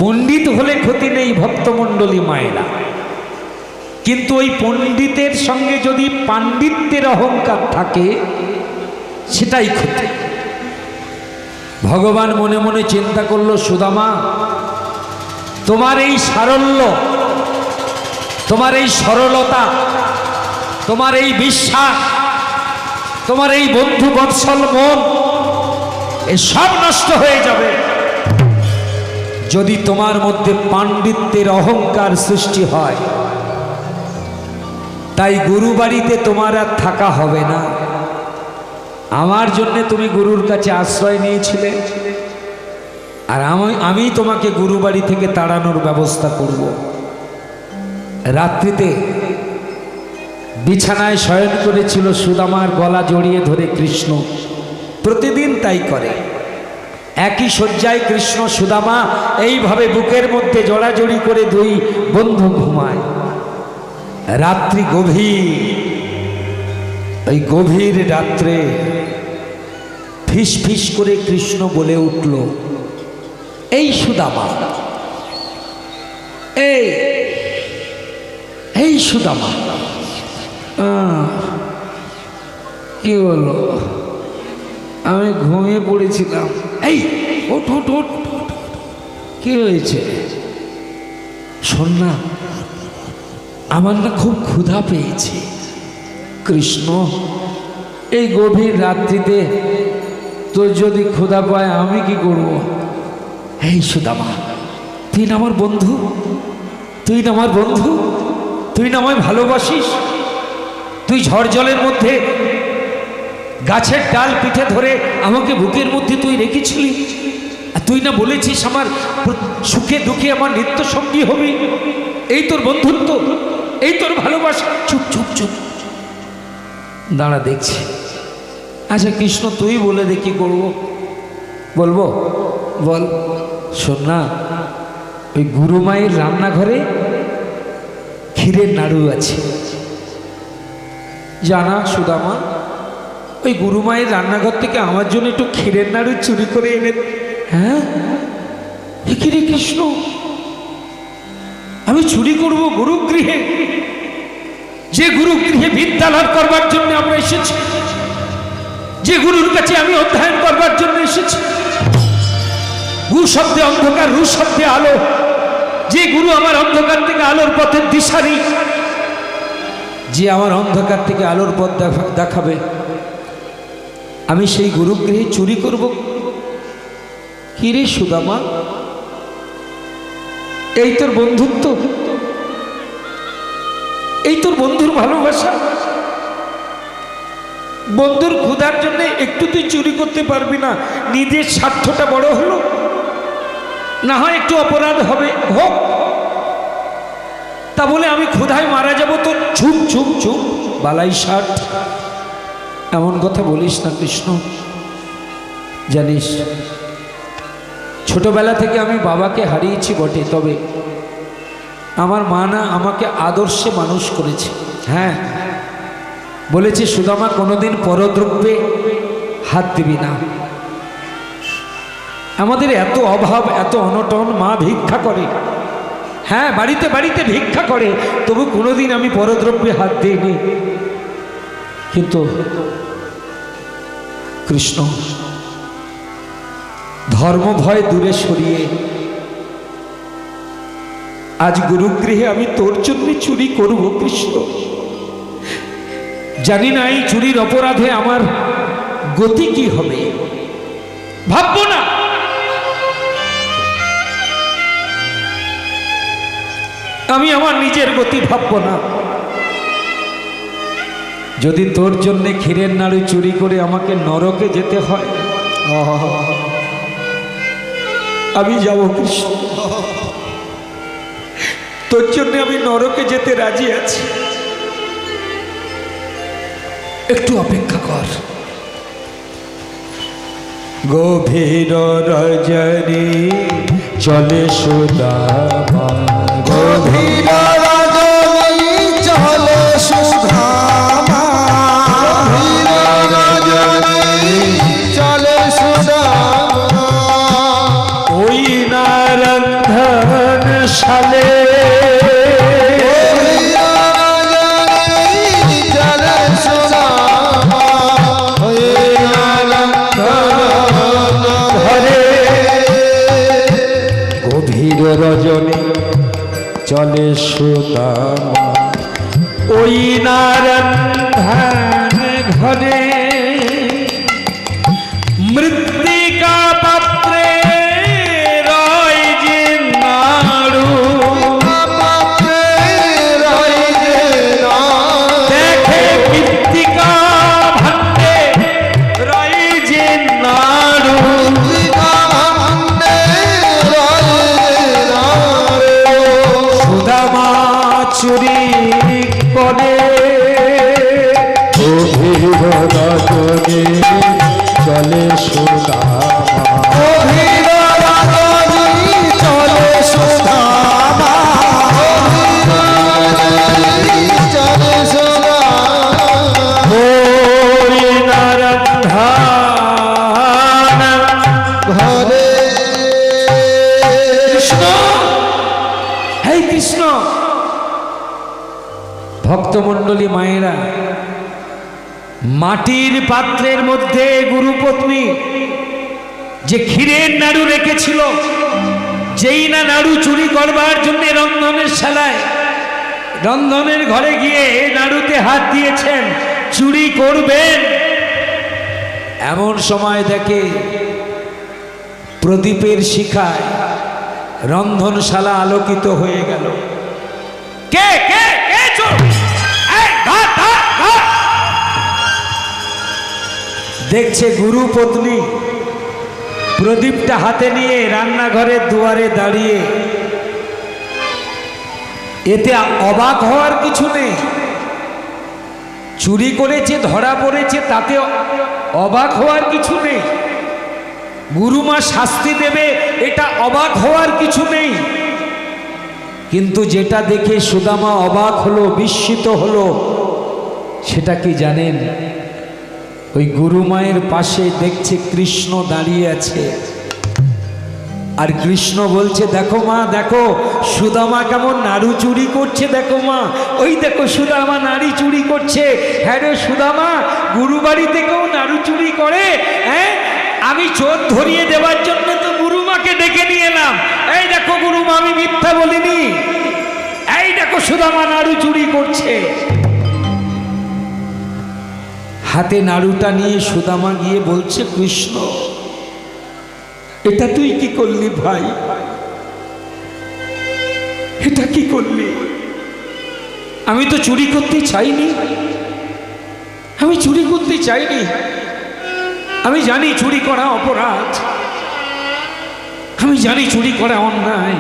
পণ্ডিত হলে ক্ষতি নেই ভক্তমণ্ডলী মায়েরা, কিন্তু ওই পণ্ডিতের সঙ্গে যদি পাণ্ডিত্যের অহংকার থাকে সেটাই ক্ষতি। ভগবান মনে মনে চিন্তা করলো, সুদামা, তোমার এই সারল্য, তোমার এই সরলতা, তোমার এই বিশ্বাস, তোমার এই বন্ধু বৎসল মন, এ সব নষ্ট হয়ে যাবে। যদি তোমার মধ্যে পাণ্ডিত্যের অহংকার সৃষ্টি হয়, তাই গুরু বাড়িতে তোমার আর থাকা হবে না। আমার জন্য তুমি গুরুর কাছে আশ্রয় নিয়েছিলে, আর আমি তোমাকে গুরু বাড়ি থেকে তাড়ানোর ব্যবস্থা করব। রাত্রিতে বিছানায় শয়ন করেছিল সুদামার গলা জড়িয়ে ধরে কৃষ্ণ, প্রতিদিন তাই করে। একই শয্যায় কৃষ্ণ সুদামা এইভাবে বুকের মধ্যে জড়াজড়ি করে দুই বন্ধু ঘুমায়। রাত্রি গভীর, ওই গভীর রাত্রে ফিস ফিস করে কৃষ্ণ বলে উঠল, এই সুদামা, এই সুদামা। কি বলো? আমি ঘুমিয়ে পড়েছিলাম। এই ওঠ ওঠ ওঠ, কি হয়েছে? শোন না, আমার না খুব ক্ষুধা পেয়েছে। কৃষ্ণ, এই গভীর রাত্রিতে তোর যদি ক্ষুধা পায় আমি কি করব? এই সুদামা, তুই না আমার বন্ধু, তুই না আমার বন্ধু, তুই না আমায় ভালোবাসিস। তুই ঝড় জলের মধ্যে গাছের ডাল পিঠে ধরে আমাকে বুকের মধ্যে তুই রেখেছিলি, আর তুই না বলেছিস আমার সুখে দুঃখে আমার নিত্য সঙ্গী হবি। এই তোর বন্ধুত্ব, এই তোর ভালোবাসা। চুপ চুপ চুপ, দাঁড়া দেখছি। আচ্ছা কৃষ্ণ, তুই বলে দে কি করবো? বলবো? বল। শোন না, ওই গুরু মায়ের রান্নাঘরে ক্ষীরের নাড়ু আছে, জানা সুদামা? ওই গুরু মায়ের রান্নাঘর থেকে আমার জন্য একটু ক্ষীরের নাড়ু চুরি করে এনে। হ্যাঁ, কি রে কৃষ্ণ, আমি চুরি করব গুরুগৃহে? যে গুরুগৃহে বিদ্যা লাভ করবার জন্য আমরা এসেছি, যে গুরুর কাছে আমি অধ্যয়ন করবার জন্য এসেছি। গু শব্দে অন্ধকার, রু শব্দে আলো। যে গুরু আমার অন্ধকার থেকে আলোর পথের দিশারি, যে আমার অন্ধকার থেকে আলোর পথ দেখাবে, আমি সেই গুরুগৃহে চুরি করব? কি রে সুদামা, এই তোর বন্ধুত্ব, এই তোর বন্ধুর ভালোবাসা? বন্ধুর ক্ষুধার জন্য একটু তুই চুরি করতে পারবি না? নিজের স্বার্থটা বড় হলো, না হয় একটু অপরাধ হবে, হোক, তা বলে আমি ক্ষুধায় মারা যাব তো? চুপ চুপ চুপ, বালাই ষাট, এমন কথা বলিস না কৃষ্ণ। জানিস, ছোটবেলা থেকে আমি বাবাকে হারিয়েছি বটে, তবে আমার মা না আমাকে আদর্শে মানুষ করেছে। হ্যাঁ, বলেছে সুদামা কোনোদিন পরদ্রব্যে হাত দিবি না। আমাদের এত অভাব, এত অনটন, মা ভিক্ষা করে। হ্যাঁ, বাড়িতে বাড়িতে ভিক্ষা করে, তবু কোনোদিন আমি পরদ্রব্যে হাত দিইনি। কিন্তু কৃষ্ণ, ধর্ম ভয় দূরে সরিয়ে আজ গুরুগৃহে আমি তোর জন্য চুরি করব কৃষ্ণ। জানি না এই চুরির অপরাধে আমার গতি কি হবে, ভাববো না। আমি আমার নিজের গতি ভাববো না। যদি তোর জন্য ক্ষীরের নাড়ু চুরি করে আমাকে নরকে যেতে হয়, আমি যাব কৃষ্ণ। তোর জন্য আমি নরকে যেতে রাজি আছি, একটু অপেক্ষা কর। গভীর রজনী চলে সুদামা, গভীর রজনী চলে সুদামা, গভীর রজনী চলে সুদামা, ওই নারন্ধন শালে রজনী চলে সুদামা, ওই নারন্ধন ঘরে মৃত্তিকা পাত্রে রয় যে বনে গভীর রজনী চলে সুদামা গভীর রজনী চলে সুদামা চলে সুদামা ঘরে কৃষ্ণ, হে কৃষ্ণ। ভক্তমণ্ডলী মায়েরা, মাটির পাত্রের মধ্যে গুরুপত্নী যে ক্ষীরের নাড়ু রেখেছিল, যেই না নাড়ু চুরি করবার জন্য রন্ধনের শালায় রন্ধনের ঘরে গিয়ে নাড়ুতে হাত দিয়েছেন, চুরি করবেন, এমন সময় দেখে প্রদীপের শিখায় রন্ধনশালা আলোকিত হয়ে গেল। কে কে কে চোর? এই, ধর, ধর, ধর। দেখছে গুরু পত্নী প্রদীপটা হাতে নিয়ে রান্নাঘরের দুয়ারে দাঁড়িয়ে। এতে অবাক হওয়ার কিছু নেই, চুরি করেছে, ধরা পড়েছে, তাতে অবাক হওয়ার কিছু নেই। গুরুমা শাস্তি দেবে, এটা অবাক হওয়ার কিছু নেই। কিন্তু যেটা দেখে সুদামা অবাক হলো, বিস্মিত হলো, সেটা কি জানেন? ওই গুরুমায়ের পাশে দেখছে কৃষ্ণ দাঁড়িয়ে আছে, আর কৃষ্ণ বলছে, দেখো মা, দেখো সুদামা কেমন নাড়ু চুরি করছে, দেখো মা, ওই দেখো সুদামা নাড়ি চুরি করছে। হ্যাঁ রে সুদামা, গুরু বাড়ি থেকেও নাড়ু চুরি করে? হ্যাঁ, আমি চোর ধরিয়ে দেওয়ার জন্য তো গুরুমাকে ডেকে নিয়ে এলাম। এই দেখো গুরুমা, আমি মিথ্যা বলিনি। এই দেখো সুদামা নাড়ু চুরি করছে। হাতে নাড়ুটা নিয়ে সুদামা গিয়ে বলছে, কৃষ্ণ, এটা তুই কি করলি ভাই? এটা কি করলি? আমি তো চুরি করতে চাইনি, আমি চুরি করতে চাইনি। আমি জানি চুরি করা অপরাধ, আমি জানি চুরি করা অন্যায়।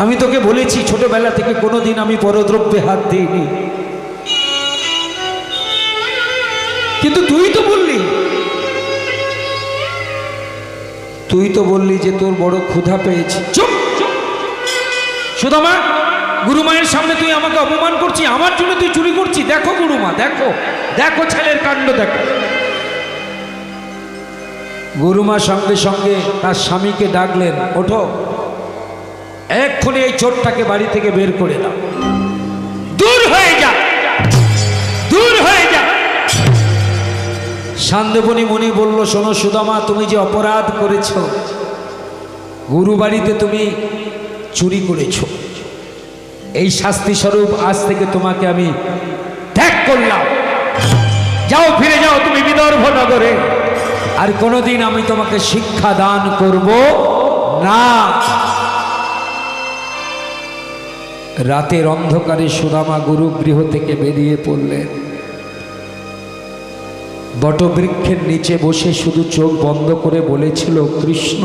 আমি তোকে বলেছি ছোটবেলা থেকে কোনোদিন আমি পরদ্রব্যে হাত দিইনি, কিন্তু তুই তো বললি যে তোর বড় ক্ষুধা পেয়েছে। চুপ! সুদামা, গুরুমায়ের সামনে তুই আমাকে অপমান করছিস, আমার জন্য তুই চুরি করছিস। দেখো গুরুমা, দেখো দেখো ছেলের কাণ্ড দেখো। গুরুমা সঙ্গে সঙ্গে তার স্বামীকে ডাকলেন, ওঠো, এক্ষুনি এই চোরটাকে বাড়ি থেকে বের করে দাও, দূর হয়ে যা, দূর হয়ে যা। সান্দেবনী মুনি বলল, শোনো সুদামা, তুমি যে অপরাধ করেছ, গুরু বাড়িতে তুমি চুরি করেছ, এই শাস্তি স্বরূপ আজ থেকে তোমাকে আমি ত্যাগ করলাম। যাও, ফিরে যাও তুমি বিদর্ভ নগরে, আর কোনোদিন আমি তোমাকে শিক্ষা দান করব না। রাতের অন্ধকারে সুদামা গুরুগৃহ থেকে বেরিয়ে পড়লেন। বটবৃক্ষের নিচে বসে শুধু চোখ বন্ধ করে বলেছিল, কৃষ্ণ,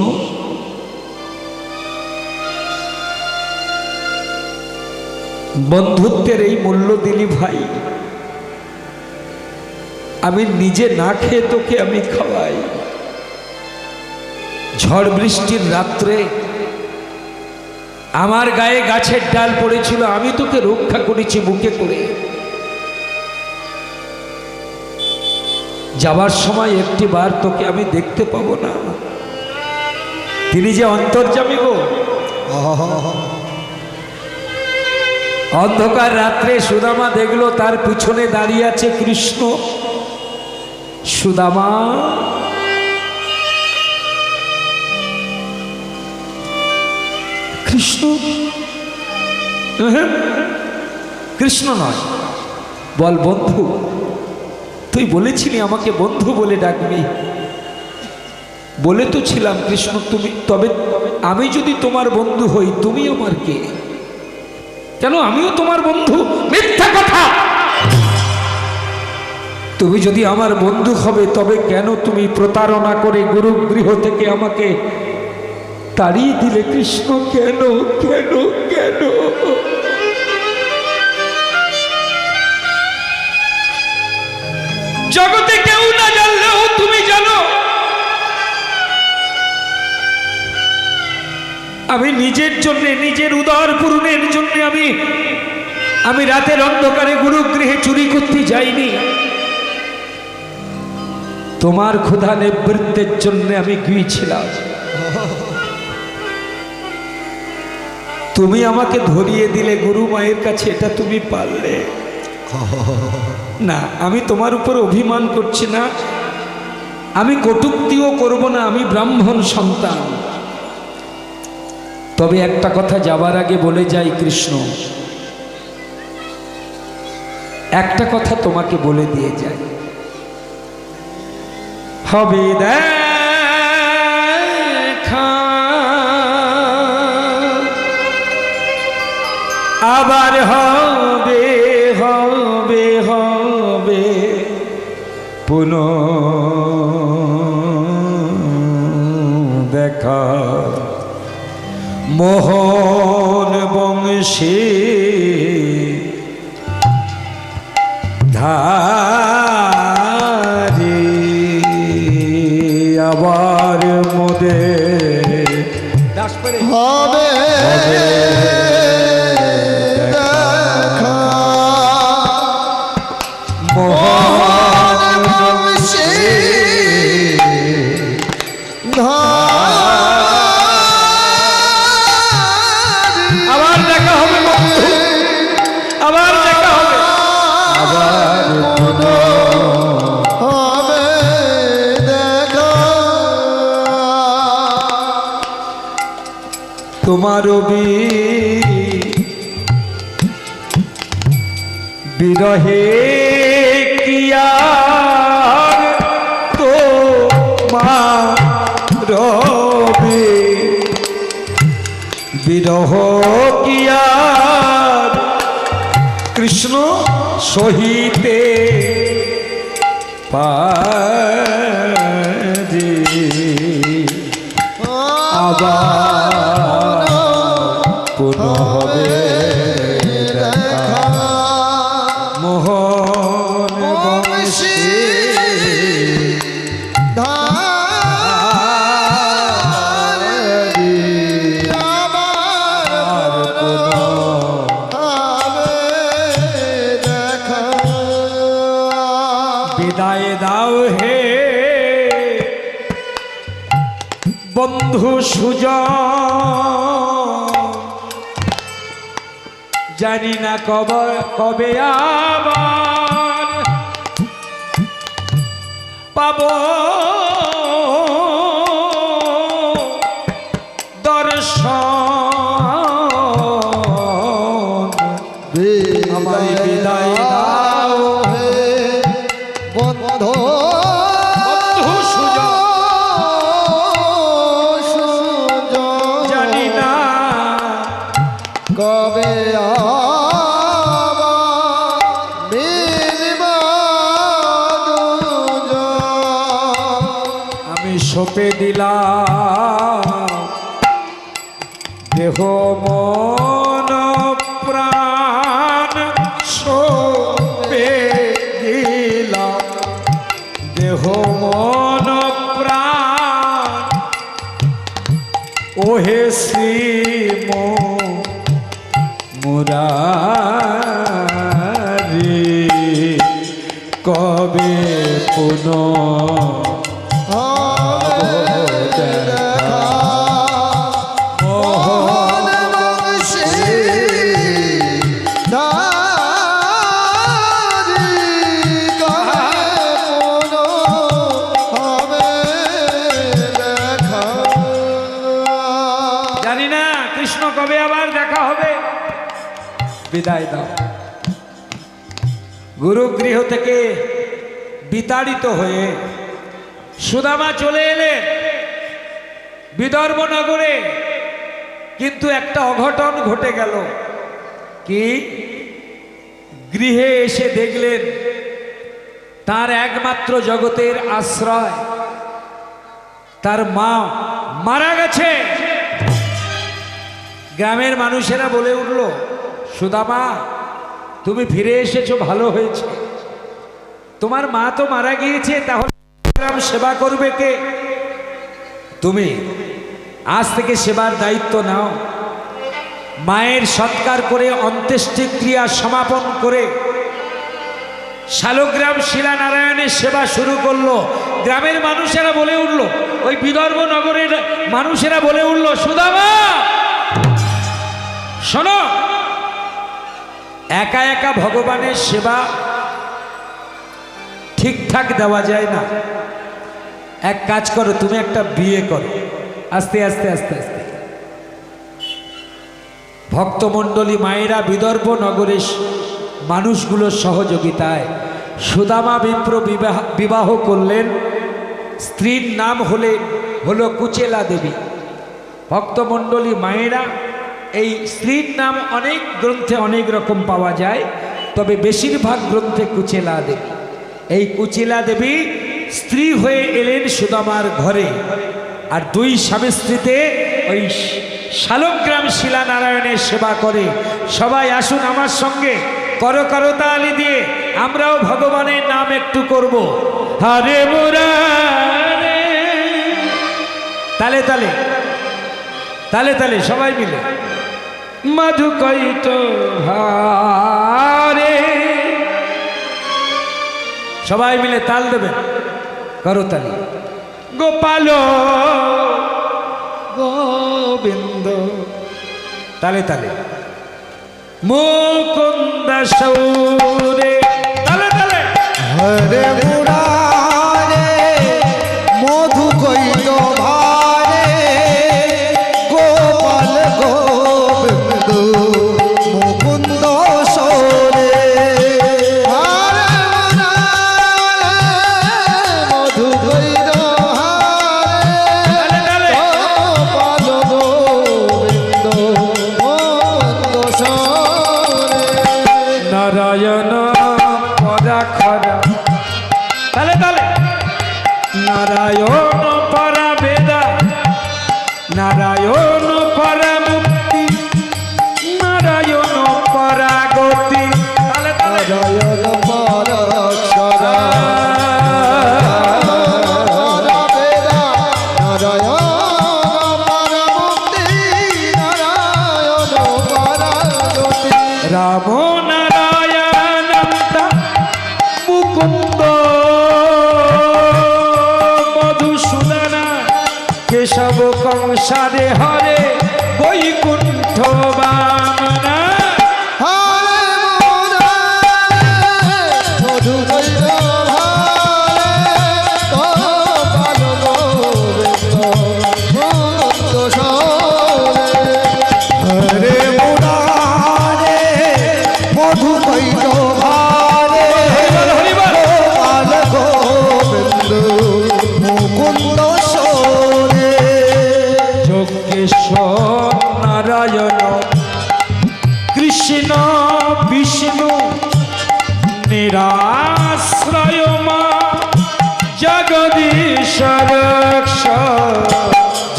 বন্ধুত্বের এই মূল্য দিলি ভাই, আমি নিজে না খেয়ে তোকে আমি খাওয়াই। ঝড় বৃষ্টির রাত্রে আমার গায়ে গাছের ডাল পড়েছিল, আমি তোকে রক্ষা করেছি বুকে করে। যাবার সময় একটি বার তোকে আমি দেখতে পাবো না। তিনি যে অন্তর্যামী গো। অন্ধকার রাত্রে সুদামা দেখলো তার পিছনে দাঁড়িয়ে আছে কৃষ্ণ। সুদামা, কৃষ্ণ, কৃষ্ণ নয়, বল বন্ধু। তুই বলেছিলি আমাকে বন্ধু বলে ডাকবি, বলে তো ছিলাম কৃষ্ণ তুমি, তবে আমি যদি তোমার বন্ধু হই তুমি আমার কে? কেন আমিও তোমার বন্ধু? মিথ্যা কথা। তুমি যদি আমার বন্ধু হবে তবে কেন তুমি প্রতারণা করে গুরুগৃহ থেকে আমাকে তাড়িয়ে দিলে কৃষ্ণ? কেন কেন কেন? জগতে কেউ না জানলেও তুমি জানো। আমি নিজের জন্য, নিজের উদর পূরণের জন্য আমি রাতের অন্ধকারে গুরুগৃহে চুরি করতে যাইনি। তোমার ক্ষুধা নিবৃত্তের জন্য আমি গিয়েছিলাম। তুমি আমাকে ধরিয়ে দিলে গুরু মায়ের কাছে, এটা তুমি পারলে না। আমি তোমার উপর অভিমান করছি না, আমি কটূক্তিও করব না, আমি ব্রাহ্মণ সন্তান। তবে একটা কথা যাবার আগে বলে যাই কৃষ্ণ, একটা কথা তোমাকে বলে দিয়ে যাই, হবে দেখা আবার হবে, হবে, হবে পুনঃ দেখা। মোহন বংশী ধারি আবার মোদে হবে দেখা মোহন বংশী আবার দেখা হবে বন্ধু, আবার দেখা হবে, আবার হবে দেখা তোমার বিরহে কি আর তো রবে, বিরহ কি আর কৃষ্ণ সহিতে পারি, আবার পুনঃ হবে দেখা। মোহন বংশী ধারি আবার পুনঃ বিদায় দাও হে বন্ধু সুজন, জানি না কবে আবার পাব দর্শন। আমায় বিদায় দাও হে বন্ধু সুজন, জানি না কবে আমি সঁপে দিলাম দেহ মন প্রাণ, সঁপে দিলাম দেহ মন প্রাণ। ওহে শ্রী মুরারি কবে পুনঃ মোহন বংশী ধারি কবে হবে দেখা। জানি না কৃষ্ণ কবে আবার দেখা হবে। বিদায় দাও। গুরুগৃহ থেকে বিতাড়িত হয়ে সুদামা চলে এলেন বিদর্ভ নগরে, কিন্তু একটা অঘটন ঘটে গেল। কি? গৃহে এসে দেখলেন তার একমাত্র জগতের আশ্রয় তার মা মারা গেছে। গ্রামের মানুষেরা বলে উঠল, সুদামা তুমি ফিরে এসেছো, ভালো হয়েছে। তোমার মা তো মারা গিয়েছে, তাহলে গ্রাম সেবা করবে কে? তুমি আজ থেকে সেবার দায়িত্ব নাও। মায়ের সৎকার করে অন্ত্যেষ্টিক্রিয়া সমাপন করে শালগ্রাম শিলানারায়ণের সেবা শুরু করলো। গ্রামের মানুষেরা বলে উঠল, ওই বিদর্ভ নগরের মানুষেরা বলে উঠল, সুদামা শোনো, একা একা ভগবানের সেবা ঠিকঠাক দেওয়া যায় না। এক কাজ করো, তুমি একটা বিয়ে করো। আস্তে আস্তে আস্তে আস্তে ভক্তমণ্ডলী মায়েরা বিদর্ভ নগরের মানুষগুলোর সহযোগিতায় সুদামা বিপ্র বিবাহ করলেন। স্ত্রীর নাম হলো কুচেলা দেবী। ভক্তমণ্ডলী মায়েরা, এই স্ত্রীর নাম অনেক গ্রন্থে অনেক রকম পাওয়া যায়, তবে বেশিরভাগ গ্রন্থে কুচেলা দেবী। এই কুচেলা দেবী স্ত্রী হয়ে এলেন সুদামার ঘরে, আর দুই স্বামী স্ত্রীতে ওই শালগ্রাম শিলানারায়ণের সেবা করে। সবাই আসুন আমার সঙ্গে, করতালি দিয়ে আমরাও ভগবানের নাম একটু করব। হরে মুরারে, তালে তালে তালে তালে সবাই মিলে মধু কৈত হারে, সবাই মিলে তাল দেবেন, করতালি। গোপাল গোবিন্দ, তালে তালে। মুকুন্দ সৌরে, তালে তালে। হরে মুরারে মধু কৈত ভারে, গোপাল গোবিন্দ মুকুন্দ সরে। হরে মুরারে মধু কৈত তালে তালে। গোপাল গোবিন্দ মুকুন্দ সরে। নারায়ণ পরাখরা, তালে তালে। নারায়ণ পরা বেদা, নারায়ণ পরা মুক্তি, নারায়ণ পরা গতি, তালে তালে। নারায়ণ পরাক্ষরা, নারায়ণ পরমুক্তি, নারায়ণ পরাগতি। রাম নারায়ণ মুকুন্দ মধুসূদনা, কেশব কংসারে হরে বৈকুণ্ঠ বামনা। হরে মুরারে মধু কৈত ভারে, গোপাল গোবিন্দ মুকুন্দ সরে। হরে মুরারে মধু কৈত ভারে, গোপাল গোবিন্দ মুকুন্দ সরে। যোগেশ্বর নারায়ণ কৃষ্ণ বিষ্ণু নিরাশ্রয় মা জগদীশ রক্ষ।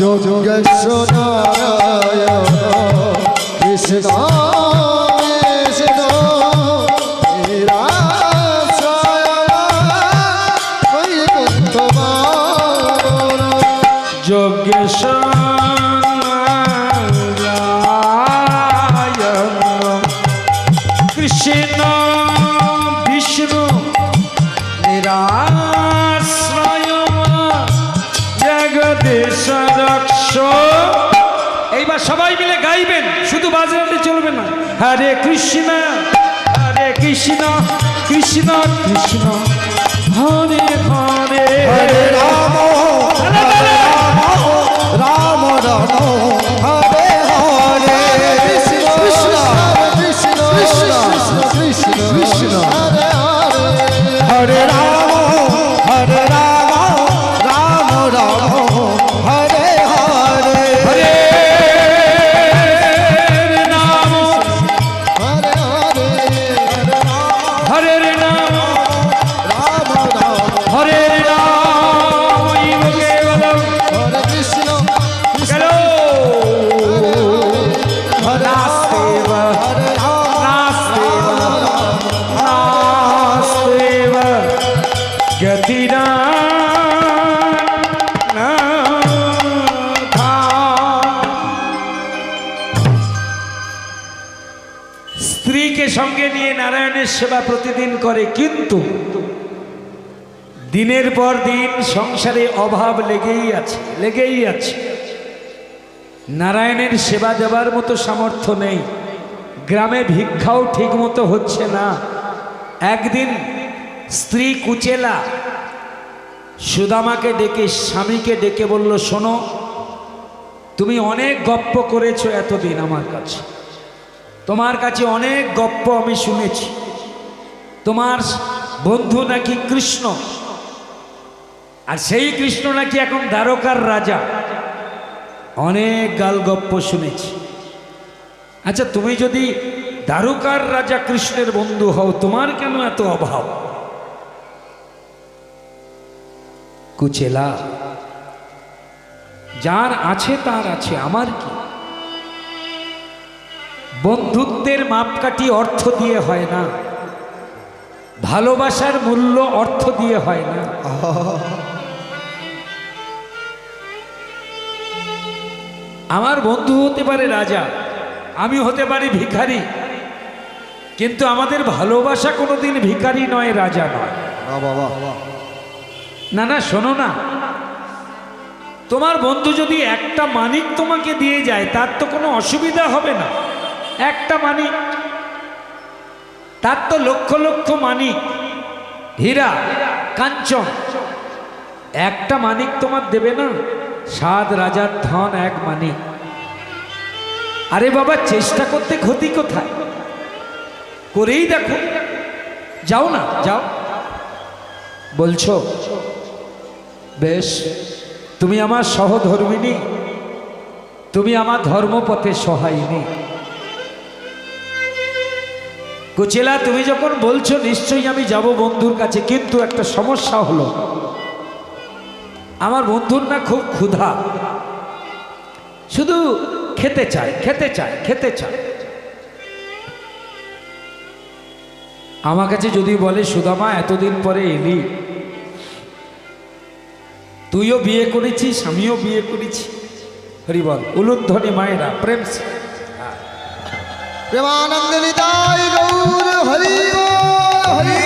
যোগেশ্বর নারায়ণ কৃষ্ণ কৃষ্ণ নিরাশ্রয় বৈকুণ্ঠ বামন। যোগেশ্বর নারায়ণ কৃষ্ণ বিষ্ণু নিরাশ্রয় জগদীশ রক্ষ। এইবার সবাই মিলে গাইবেন, শুধু বাজনাতে চলবে না। হরে কৃষ্ণ কৃষ্ণ কৃষ্ণ হরে হরে। হরে রাম রাম রাম হরে হরে। কৃষ্ণ কৃষ্ণ কৃষ্ণ কৃষ্ণ কৃষ্ণ হরে হরে। হরে রাম রাম রাম হরে হরে। হরে নাম হরে হরে হরে নাম রাম রাম হরে নাম স্ত্রীকে সঙ্গে নিয়ে নারায়ণের সেবা প্রতিদিন করে, কিন্তু দিনের পর দিন সংসারে অভাব লেগেই আছে। নারায়ণের সেবা দেবার মতো সামর্থ্য নেই, গ্রামে ভিক্ষাও ঠিক মতো হচ্ছে না। একদিন স্ত্রী কুচেলা সুদামাকে ডেকে, স্বামীকে ডেকে বলল, শোনো, তুমি অনেক গপ্প করেছো এতদিন আমার কাছে, তোমার কাছে অনেক গপ্প আমি শুনেছি। তোমার বন্ধু নাকি কৃষ্ণ, আর সেই কৃষ্ণ নাকি এখন দ্বারকার রাজা, অনেক গালগপ্প শুনেছি। আচ্ছা, তুমি যদি দ্বারকার রাজা কৃষ্ণের বন্ধু হও, তোমার কেন এত অভাব? কুচেলা, যার আছে তার আছে, আমার কি? বন্ধুত্বের মাপকাঠি অর্থ দিয়ে হয় না, ভালোবাসার মূল্য অর্থ দিয়ে হয় না। আমার বন্ধু হতে পারে রাজা, আমি হতে পারি ভিখারি, কিন্তু আমাদের ভালোবাসা কোনোদিন ভিখারি নয়, রাজা নয়। না না, শোনো না, তোমার বন্ধু যদি একটা মানিক তোমাকে দিয়ে যায়, তার তো কোনো অসুবিধা হবে না। একটা মানিক, তার তো লক্ষ লক্ষ মানিক, হীরা কাঞ্চন, একটা মানিক তোমার দেবে না? 7 রাজার ধন এক মানিক। আরে বাবা, চেষ্টা করতে ক্ষতি কোথায়? করেই দেখো, যাও না, যাও। বলছো বেশ, তুমি আমার সহধর্মিনী, তুমি আমার ধর্মপথে সহায়িনী। কুচেলা, তুমি যখন বলছো নিশ্চয়ই আমি যাব বন্ধুর কাছে, কিন্তু একটা সমস্যা হলো, আমার বন্ধুর না খুব ক্ষুধা, শুধু খেতে চায়, খেতে চায়, খেতে চায়। আমার কাছে যদি বলে, সুদামা এতদিন পরে এলি, তুইও বিয়ে করেছিস, আমিও বিয়ে করেছি, হরি বল, উলুধ্বনি মায়েরা প্রেম প্রেমানন্দ নিতাই গৌর হরি হরি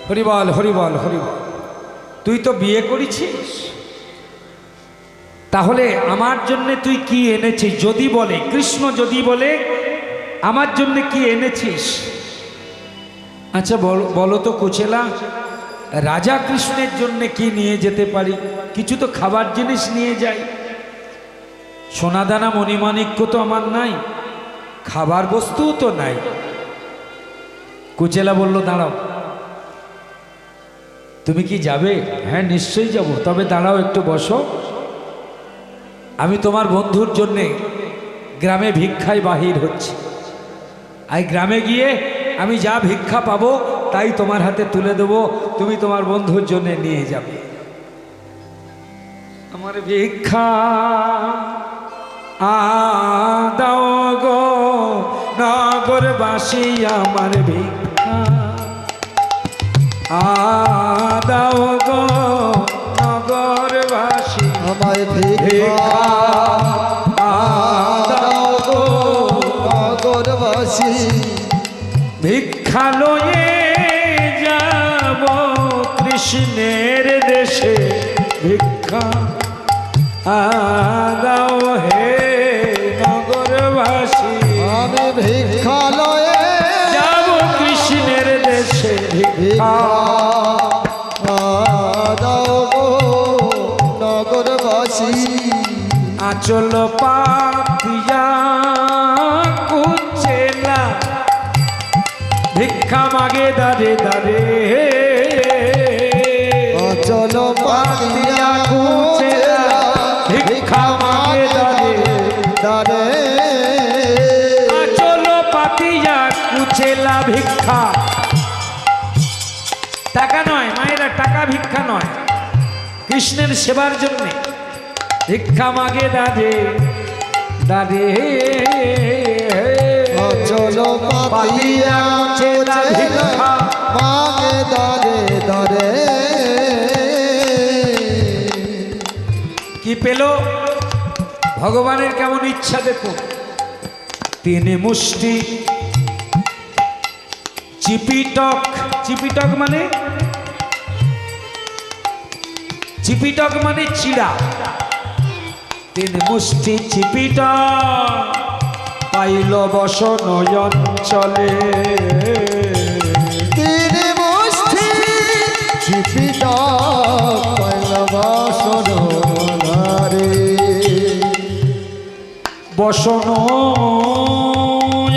হরি বল, হরি বল, হরি বল। তুই তো বিয়ে করেছিস, তাহলে আমার জন্য তুই কি এনেছিস? যদি বলে, কৃষ্ণ যদি বলে আমার জন্য কি এনেছিস? আচ্ছা বলো তো কুচেলা, রাজা কৃষ্ণের জন্য কি নিয়ে যেতে পারি? কিছু তো খাবার জিনিস নিয়ে যাই। সোনাদানা মণিমাণিক্য তো আমার নাই, খাবার বস্তুও তো নাই। কুচেলা বলল, দাঁড়াও, তুমি কি যাবে? হ্যাঁ নিশ্চয়ই যাব, তবে দাঁড়াও, একটু বসো, আমি তোমার বন্ধুর জন্যে গ্রামে ভিক্ষায় বাহির হচ্ছি। আর গ্রামে গিয়ে আমি যা ভিক্ষা পাবো তাই তোমার হাতে তুলে দেবো, তুমি তোমার বন্ধুর জন্য নিয়ে যাবে। আমার ভিক্ষা দাও গো নগরবাসী, আমার ভিক্ষা দাও গো নগরবাসী, আমায় ভিক্ষা দাও গো নগরবাসী। ভিক্ষা লয়ে যাব কৃষ্ণের দেশে, ভিক্ষা দাও হে নগরবাসী। আমি ভিক্ষা লয়ে যাব কৃষ্ণের দেশে, ভিক্ষা দাও গো নগরবাসী। আচল পাতিয়া কুচেলা, ভিক্ষা মাগে দারে দারে। অচল পাতিয়া কুচেলা, ভিক্ষা মাগে দারে দারে। আচল পাতিয়া কুচেলা, ভিক্ষা, টাকা নয় মায়েরা, টাকা ভিক্ষা নয়, কৃষ্ণের সেবার জন্য ভিক্ষা মাগে দারে দারে। অচল পাতিয়া কুচেলা, ভিক্ষা মাগে দারে দারে। কি পেল? ভগবানের কেমন ইচ্ছা দেখো, তিনে মুষ্টি চিপিটক, চিপিটক মানে চিপিটক মানে চিড়া, তিন মুষ্টি চিপিটক পাইল বসন অঞ্চলে। তিন মুষ্টি চিপিটক পাইল বসন রে, বসন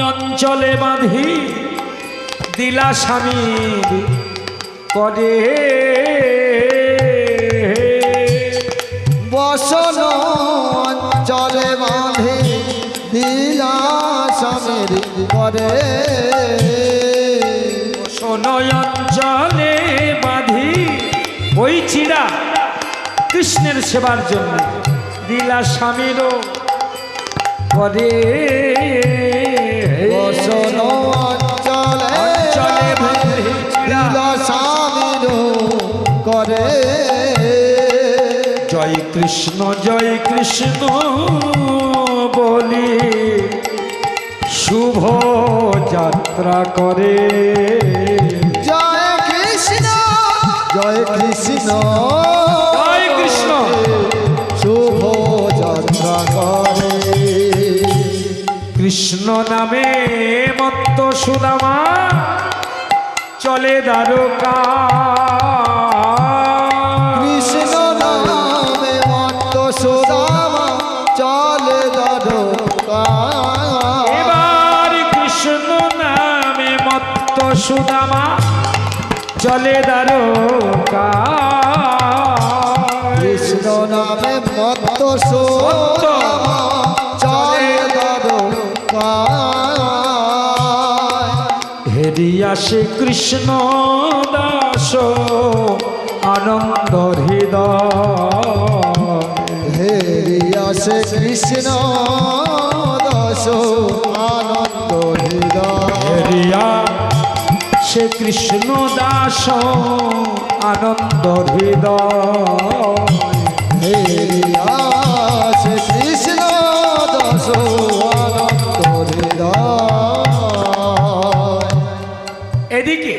অঞ্চলে বাঁধি দিলা স্বামীর করে। বসন অঞ্চলে বাঁধে দিলা স্বামীর করে। বসন অঞ্চলে বাঁধি ওই চিড়া কৃষ্ণের সেবার জন্য দিলা স্বামীরও করে। বসন অঞ্চলে দিলা স্বামীর করে। জয় কৃষ্ণ বলি শুভ যাত্রা করে। জয় কৃষ্ণ জয় কৃষ্ণ জয় কৃষ্ণ শুভ যাত্রা করে। কৃষ্ণ নামে মত্ত সুদামা চলে দ্বারকা। কৃষ্ণ নামে মত্ত সুদামা চলে দ্বারকা। এবার কৃষ্ণ নামে মত্ত সুদামা চলে দ্বারকা। কৃষ্ণ নামে মত্ত সুদামা চলে দ্বারকা। হেরিয়া সে কৃষ্ণ দাস আনন্দ হৃদয়। হেরিয়া সে কৃষ্ণ দাস আনন্দ হৃদয়। হেরিয়া সে কৃষ্ণ দাস আনন্দ হৃদয়। হেরিয়া সে কৃষ্ণ দাস আনন্দ হৃদয়। এদিকে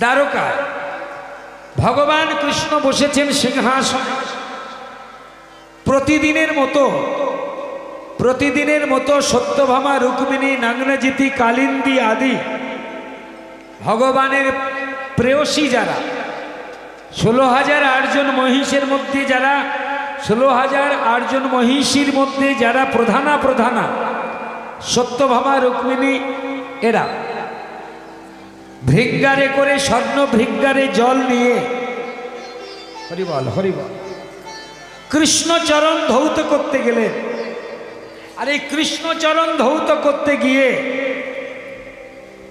দ্বারকায় ভগবান কৃষ্ণ বসেছেন সিংহাসনে। প্রতিদিনের মতো সত্যভামা, রুক্মিণী, নাগনাজিতি, কালিন্দী আদি ভগবানের প্রেয়সী যারা 16,008 জন মহিষের মধ্যে যারা 16,008 জন মহিষীর মধ্যে যারা প্রধানা সত্যভামা, রুক্মিণী এরা ভৃঙ্গারে করে, স্বর্ণ ভৃঙ্গারে জল নিয়ে হরিবল হরিবল কৃষ্ণচরণ ধৌত করতে গেলেন। আর এই কৃষ্ণচরণ ধৌত করতে গিয়ে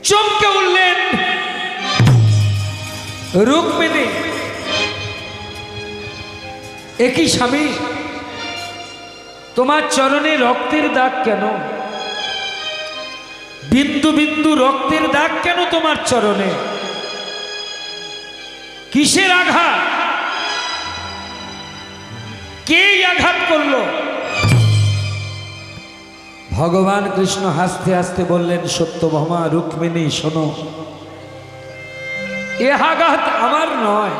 চমকে উঠলেন রুক্মিণী। একই স্বামী, তোমার চরণে রক্তের দাগ কেন? বিন্দু বিন্দু রক্তের দাগ কেন তোমার চরণে? কিসের আঘাত? কে আঘাত করলো? ভগবান কৃষ্ণ হাসতে হাসতে বললেন, সত্যভামা, রুক্মিণী শোনো, এ আঘাত আমার নয়,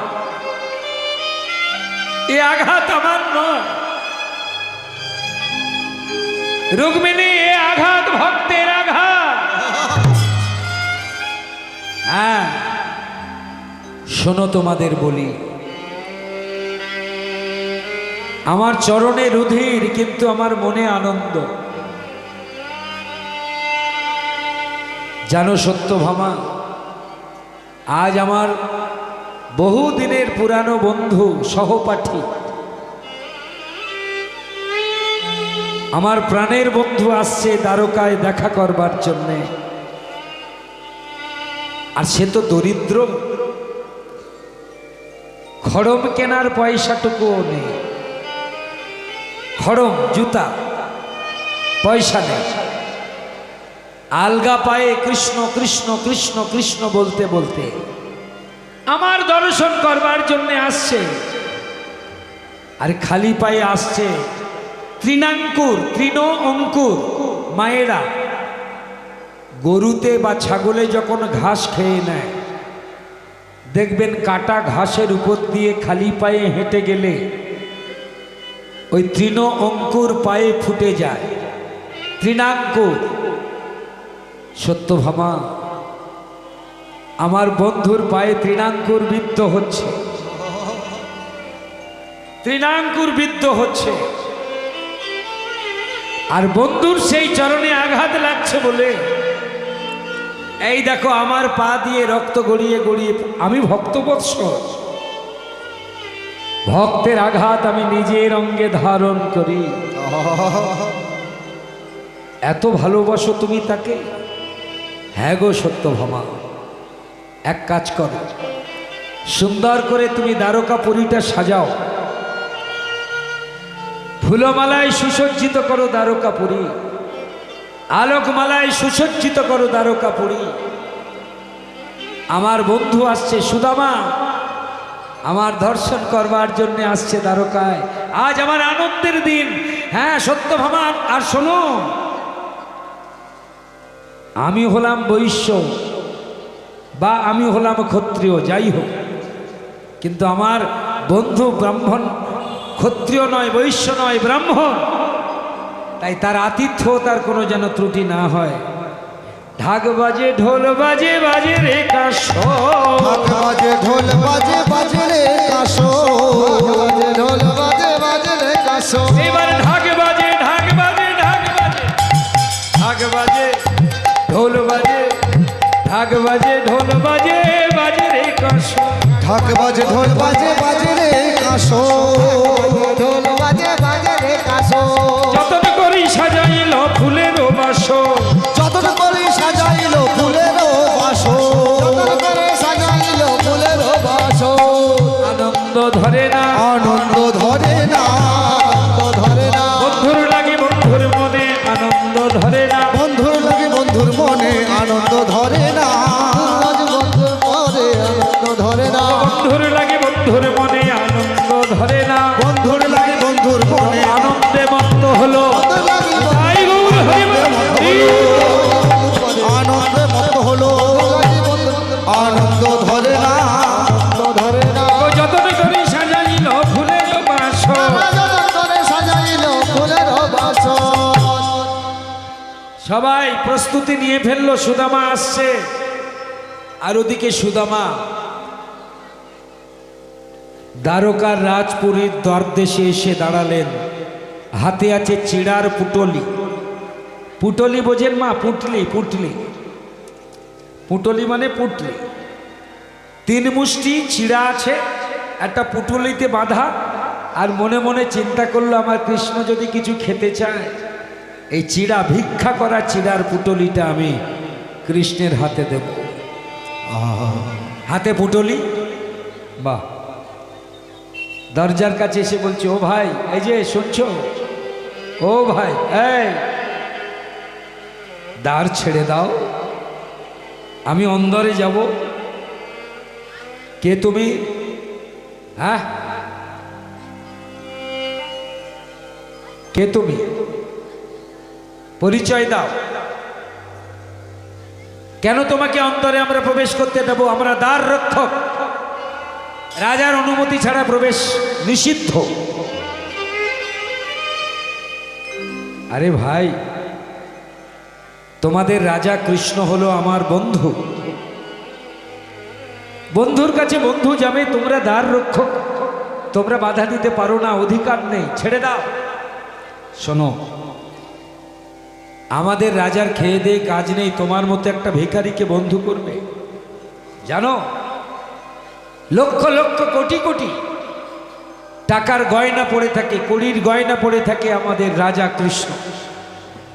এ আঘাত আমার নয়। রুক্মিণী, এ আঘাত ভক্তের আঘাত। হ্যাঁ, শোনো, তোমাদের বলি, আমার চরণে রুধির, কিন্তু আমার মনে আনন্দ। জানো সত্যভামা, আজ আমার বহু দিনের পুরানো বন্ধু, সহপাঠী, আমার প্রাণের বন্ধু আসছে দ্বারকায় দেখা করবার জন্যে। আর সে তো দরিদ্র, খড়ম কেনার পয়সাটুকুও নেই। খড়ম, জুতা, পয়সা নেই। আলগা পায়ে কৃষ্ণ কৃষ্ণ কৃষ্ণ কৃষ্ণ বলতে বলতে আমার দর্শন করবার জন্য আসছে। আর খালি পায়ে আসছে, তৃণাঙ্কুর তৃণ অঙ্কুর মায়েরা গরুতে বা ছাগলে যখন ঘাস খেয়ে নেয়, দেখবেন কাটা ঘাসের উপর দিয়ে খালি পায়ে হেঁটে গেলে ওই তৃণ অঙ্কুর পায়ে ফুটে যায়, তৃণাঙ্কুর। সত্যভামা, আমার বন্ধুর পায়ে তৃণাঙ্কুর বিদ্ধ হচ্ছে, তৃণাঙ্কুর বিদ্ধ হচ্ছে, আর বন্ধুর সেই চরণে আঘাত লাগছে বলে এই দেখো আমার পা দিয়ে রক্ত গড়িয়ে গড়িয়ে, আমি ভক্তবৎস, ভক্তের আঘাত আমি নিজের অঙ্গে ধারণ করি। এত ভালোবাসো তুমি তাকে? হ্যাঁ গো সত্যভামা, এক কাজ করো, সুন্দর করে তুমি দ্বারকাপুরীটা সাজাও, ফুলমালায় সুসজ্জিত করো দ্বারকাপুরী, আলোকমালায় সুসজ্জিত করো দ্বারকাপুরী। আমার বন্ধু আসছে সুদামা, আমার দর্শন করবার জন্য আসছে দ্বারকায়, আজ আমার আনন্দের দিন। হ্যাঁ সত্যভামা, আর শোনো, আমি হলাম বৈশ্য বা আমি হলাম ক্ষত্রিয়, যাই হোক, কিন্তু আমার বন্ধু ব্রাহ্মণ, ক্ষত্রিয় নয়, বৈশ্য নয়, ব্রাহ্মণ, তাই তার আতিথ্য তার কোনো যেন ত্রুটি না হয়। ঢাক বাজে ঢোল বাজে বাজে রে কাশো, ঢাক বাজে ঢোল বাজে বাজে রে কাশো, ঢোল বাজে বাজে রে কাশো। এবার ঢাক বাজে ঢাক বাজে ঢাক বাজে ঢাক বাজে ঢোল বাজে ঢাক বাজে ঢোল বাজে বাজে রে কাশো, ঢাক বাজে ঢোল বাজে বাজে রে কাশো, ঢোল বাজে বাজে রে কাশো। যতন করি সাজাইল ফুলের বাসো, যতন করে সাজাইল ফুলের বাসো, যতন করে সাজাইল ফুলের বাসো। আনন্দ ধরে না, আনন্দ ধরে না, আনন্দ ধরে না, বন্ধুর লাগে বন্ধুর মনে আনন্দ ধরে না, বন্ধুর লাগে বন্ধুর মনে আনন্দ ধরে না, বন্ধুর পরে আনন্দ ধরে না, বন্ধুর লাগে বন্ধুর মনে আনন্দ ধরে না, বন্ধুর লাগে বন্ধুর মনে আনন্দে মত্ত হলো তাই গৌর হরি হরি। আনন্দে মত হলো, আনন্দ ধরে না, আনন্দ ধরে না। ও যতন করি সাজাইল ফুলের বাসো, যতন করে সাজাইল ফুলের বাসো। সবাই প্রস্তুতি নিয়ে ফেললো, সুদামা আসছে। আর ওদিকে সুদামা দ্বারকার রাজপুরীর দ্বারদেশে এসে দাঁড়ালেন, হাতে আছে চিড়ার পুটলি। পুটলি বোঝেন মা? পুটলি, পুটলি, পুটলি মানে পুটলি। 3 মুষ্টি চিড়া আছে একটা পুটলিতে বাঁধা, আর মনে মনে চিন্তা করলো আমার কৃষ্ণ যদি কিছু খেতে চায়, এই চিড়া ভিক্ষা করা চিড়ার পুটলিটা আমি কৃষ্ণের হাতে দেব। হাতে পুটলি, বাহ। দরজার কাছে এসে বলছে, ও ভাই, এই যে শুনছো, ও ভাই, এই দ্বার ছেড়ে দাও, আমি অন্দরে যাব। কে তুমি? হ্যাঁ, কে তুমি? পরিচয় দাও। কেন তোমাকে অন্তরে আমরা প্রবেশ করতে দেব? আমরা দ্বার রক্ষক, রাজার অনুমতি ছাড়া প্রবেশ নিষিদ্ধ। আরে ভাই, তোমাদের রাজা কৃষ্ণ হলো আমার বন্ধু, বন্ধুর কাছে বন্ধু যাবে, তোমরা দ্বার রক্ষক, তোমরা বাধা দিতে পারো না, অধিকার নেই, ছেড়ে দাও। শোনো, আমাদের রাজার খেয়ে দিয়ে কাজ নেই, তোমার মতো একটা ভিখারিকে বন্ধু করবে? জানো, লক্ষ লক্ষ কোটি কোটি টাকার গয়না পড়ে থাকে, কড়ির গয়না পড়ে থাকে আমাদের রাজা কৃষ্ণ।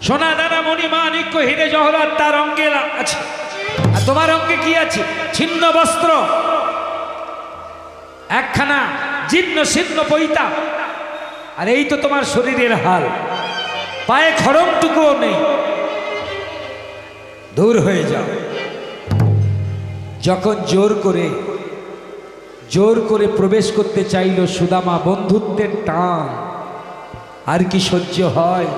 সোনা দানা মণি মাণিক্য হিরে জহরাত তার অঙ্গে আছে, আর তোমার অঙ্গে কি আছে? ছিন্ন বস্ত্র, একখানা জীর্ণ শীর্ণ পৈতা, আর এই তো তোমার শরীরের হাল, পায়ে খড়মটুকুও নেই। দূর হয়ে যাও। যখন জোর করে প্রবেশ করতে চাইল সুদামা, বন্ধুত্বের টান, আর কি সহ্য হয়?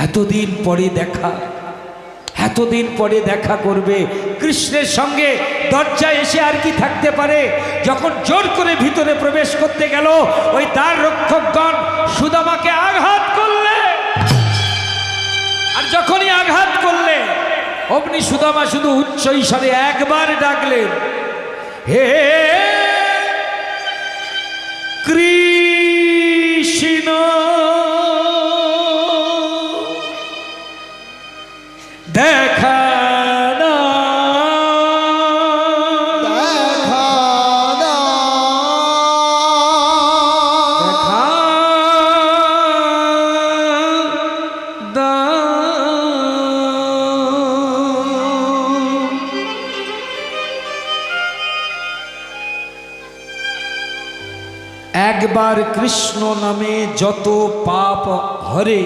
এতদিন পরে দেখা, এতদিন পরে দেখা করবে কৃষ্ণের সঙ্গে, দরজায় এসে আর কি থাকতে পারে? যখন জোর করে ভিতরে প্রবেশ করতে গেল, ওই দ্বার রক্ষকগণ সুদামাকে আঘাত করলে, আর যখনই আঘাত করলে অমনি সুদামা শুধু উচ্চ ঈশ্বরে একবার ডাকলেন, হে কৃষ্ণ। দেখা না, দেখা না, দেখা দাও। একবার কৃষ্ণ নামে যত পাপ হরে,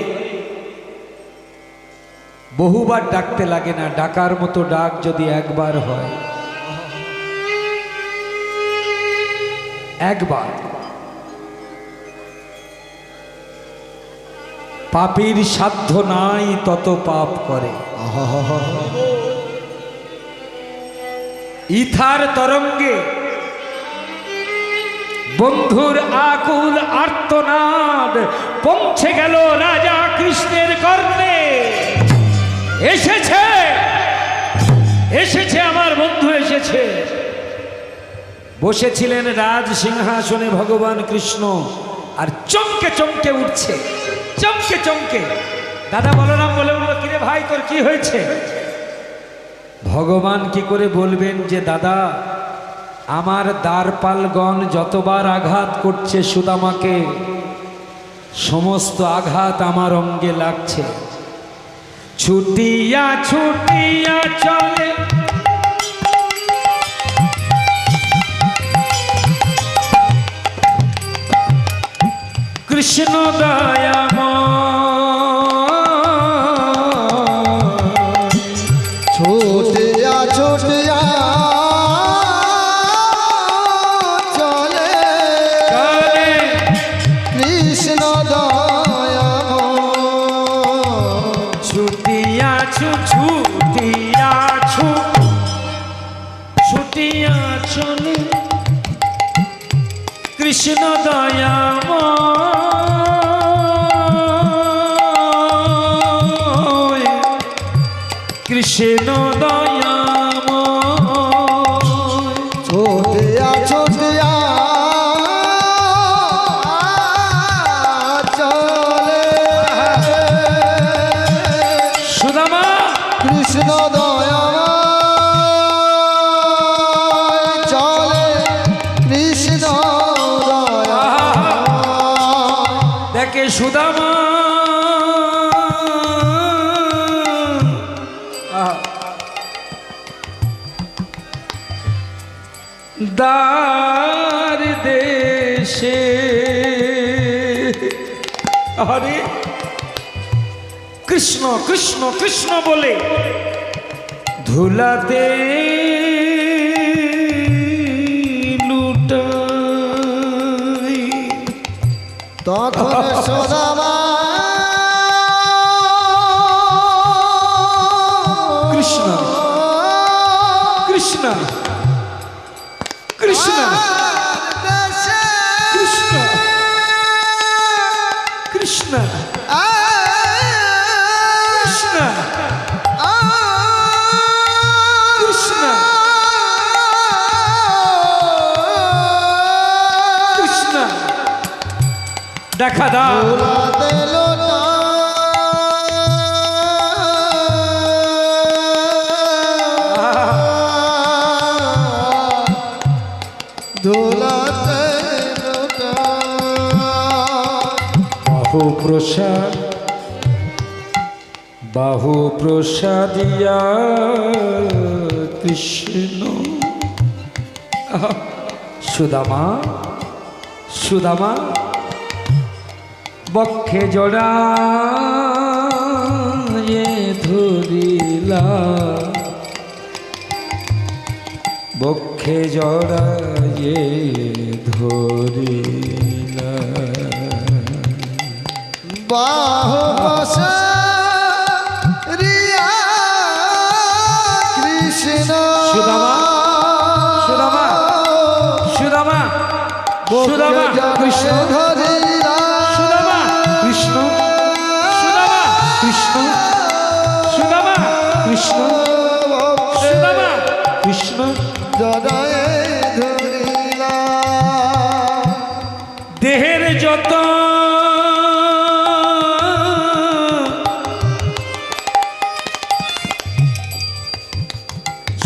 বহুবার ডাকতে লাগে না, ডাকার মতো ডাক যদি একবার হয়, একবার। পাপীর সাধ্য নাই তত পাপ করে। ইথার তরঙ্গে বন্ধুর আকুল আর্তনাদ পৌঁছে গেল রাজা কৃষ্ণের কর্ণে। এসেছে, এসেছে, আমার বন্ধু এসেছে। বসেছিলেন রাজ সিংহাসনে ভগবান কৃষ্ণ, আর চমকে চমকে উঠছে, চমকে চমকে। দাদা বলরাম বলে উঠল, কিরে ভাই তোর কি হয়েছে? ভগবান কি করে বলবেন যে দাদা আমার দ্বারপালগণ যতবার আঘাত করছে সুদামাকে, সমস্ত আঘাত আমার অঙ্গে লাগছে। ছুটিয়া ছুটিয়া চলে কৃষ্ণ দয়াময়, ছুটিয়া ছুটিয়া চলে চলে কৃষ্ণ দয়াময়। ছুটিয়াছু ছুটিয়াছু ছুটিয়া চলে কৃষ্ণ দয়াময়, কৃষ্ণ দয়াময়। ছুটিয়া ছুটিয়া চলে সুদামা কৃষ্ণ দয়াময়, চলে কৃষ্ণ দয়াময়। দেখে সুদামা দ্বার দেশে, আরে কৃষ্ণ কৃষ্ণ কৃষ্ণ বলে ধুলাতে লুটাই। তখন সুদামা কৃষ্ণ কৃষ্ণ কৃষ্ণ দেশে কৃষ্ণ কৃষ্ণ কৃষ্ণ কৃষ্ণ কৃষ্ণ দেখা দাও। বাহু প্রসাদ বাহু প্রসাদিয়া কৃষ্ণ। সুদামা সুদামা বক্ষে জড়া ধরিলা, বক্ষে জড়ায়ে ধরিলা। বাহু বসা রিয়া কৃষ্ণ সুদামা সুদামা সুদামা সুদামা কৃষ্ণ ধরিলা সুদামা কৃষ্ণ সুদামা কৃষ্ণ সুদামা কৃষ্ণ সুদামা কৃষ্ণ জড়ায়ে ধরিলা দেহের যত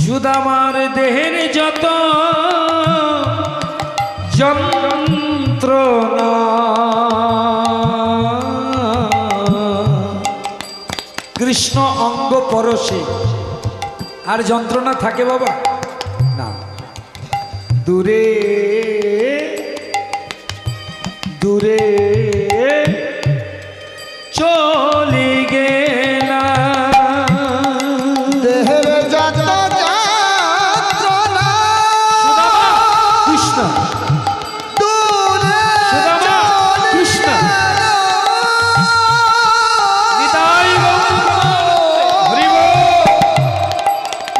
সুদামার দেহের যত যন্ত্রণা কৃষ্ণ অঙ্গ পরশে আর যন্ত্রণা থাকে বাবা না দূরে দূরে চলে গেলা দেহের যত যন্ত্রণা কৃষ্ণ দূরে সুদামা কৃষ্ণ নিতাই গৌর হরি বল।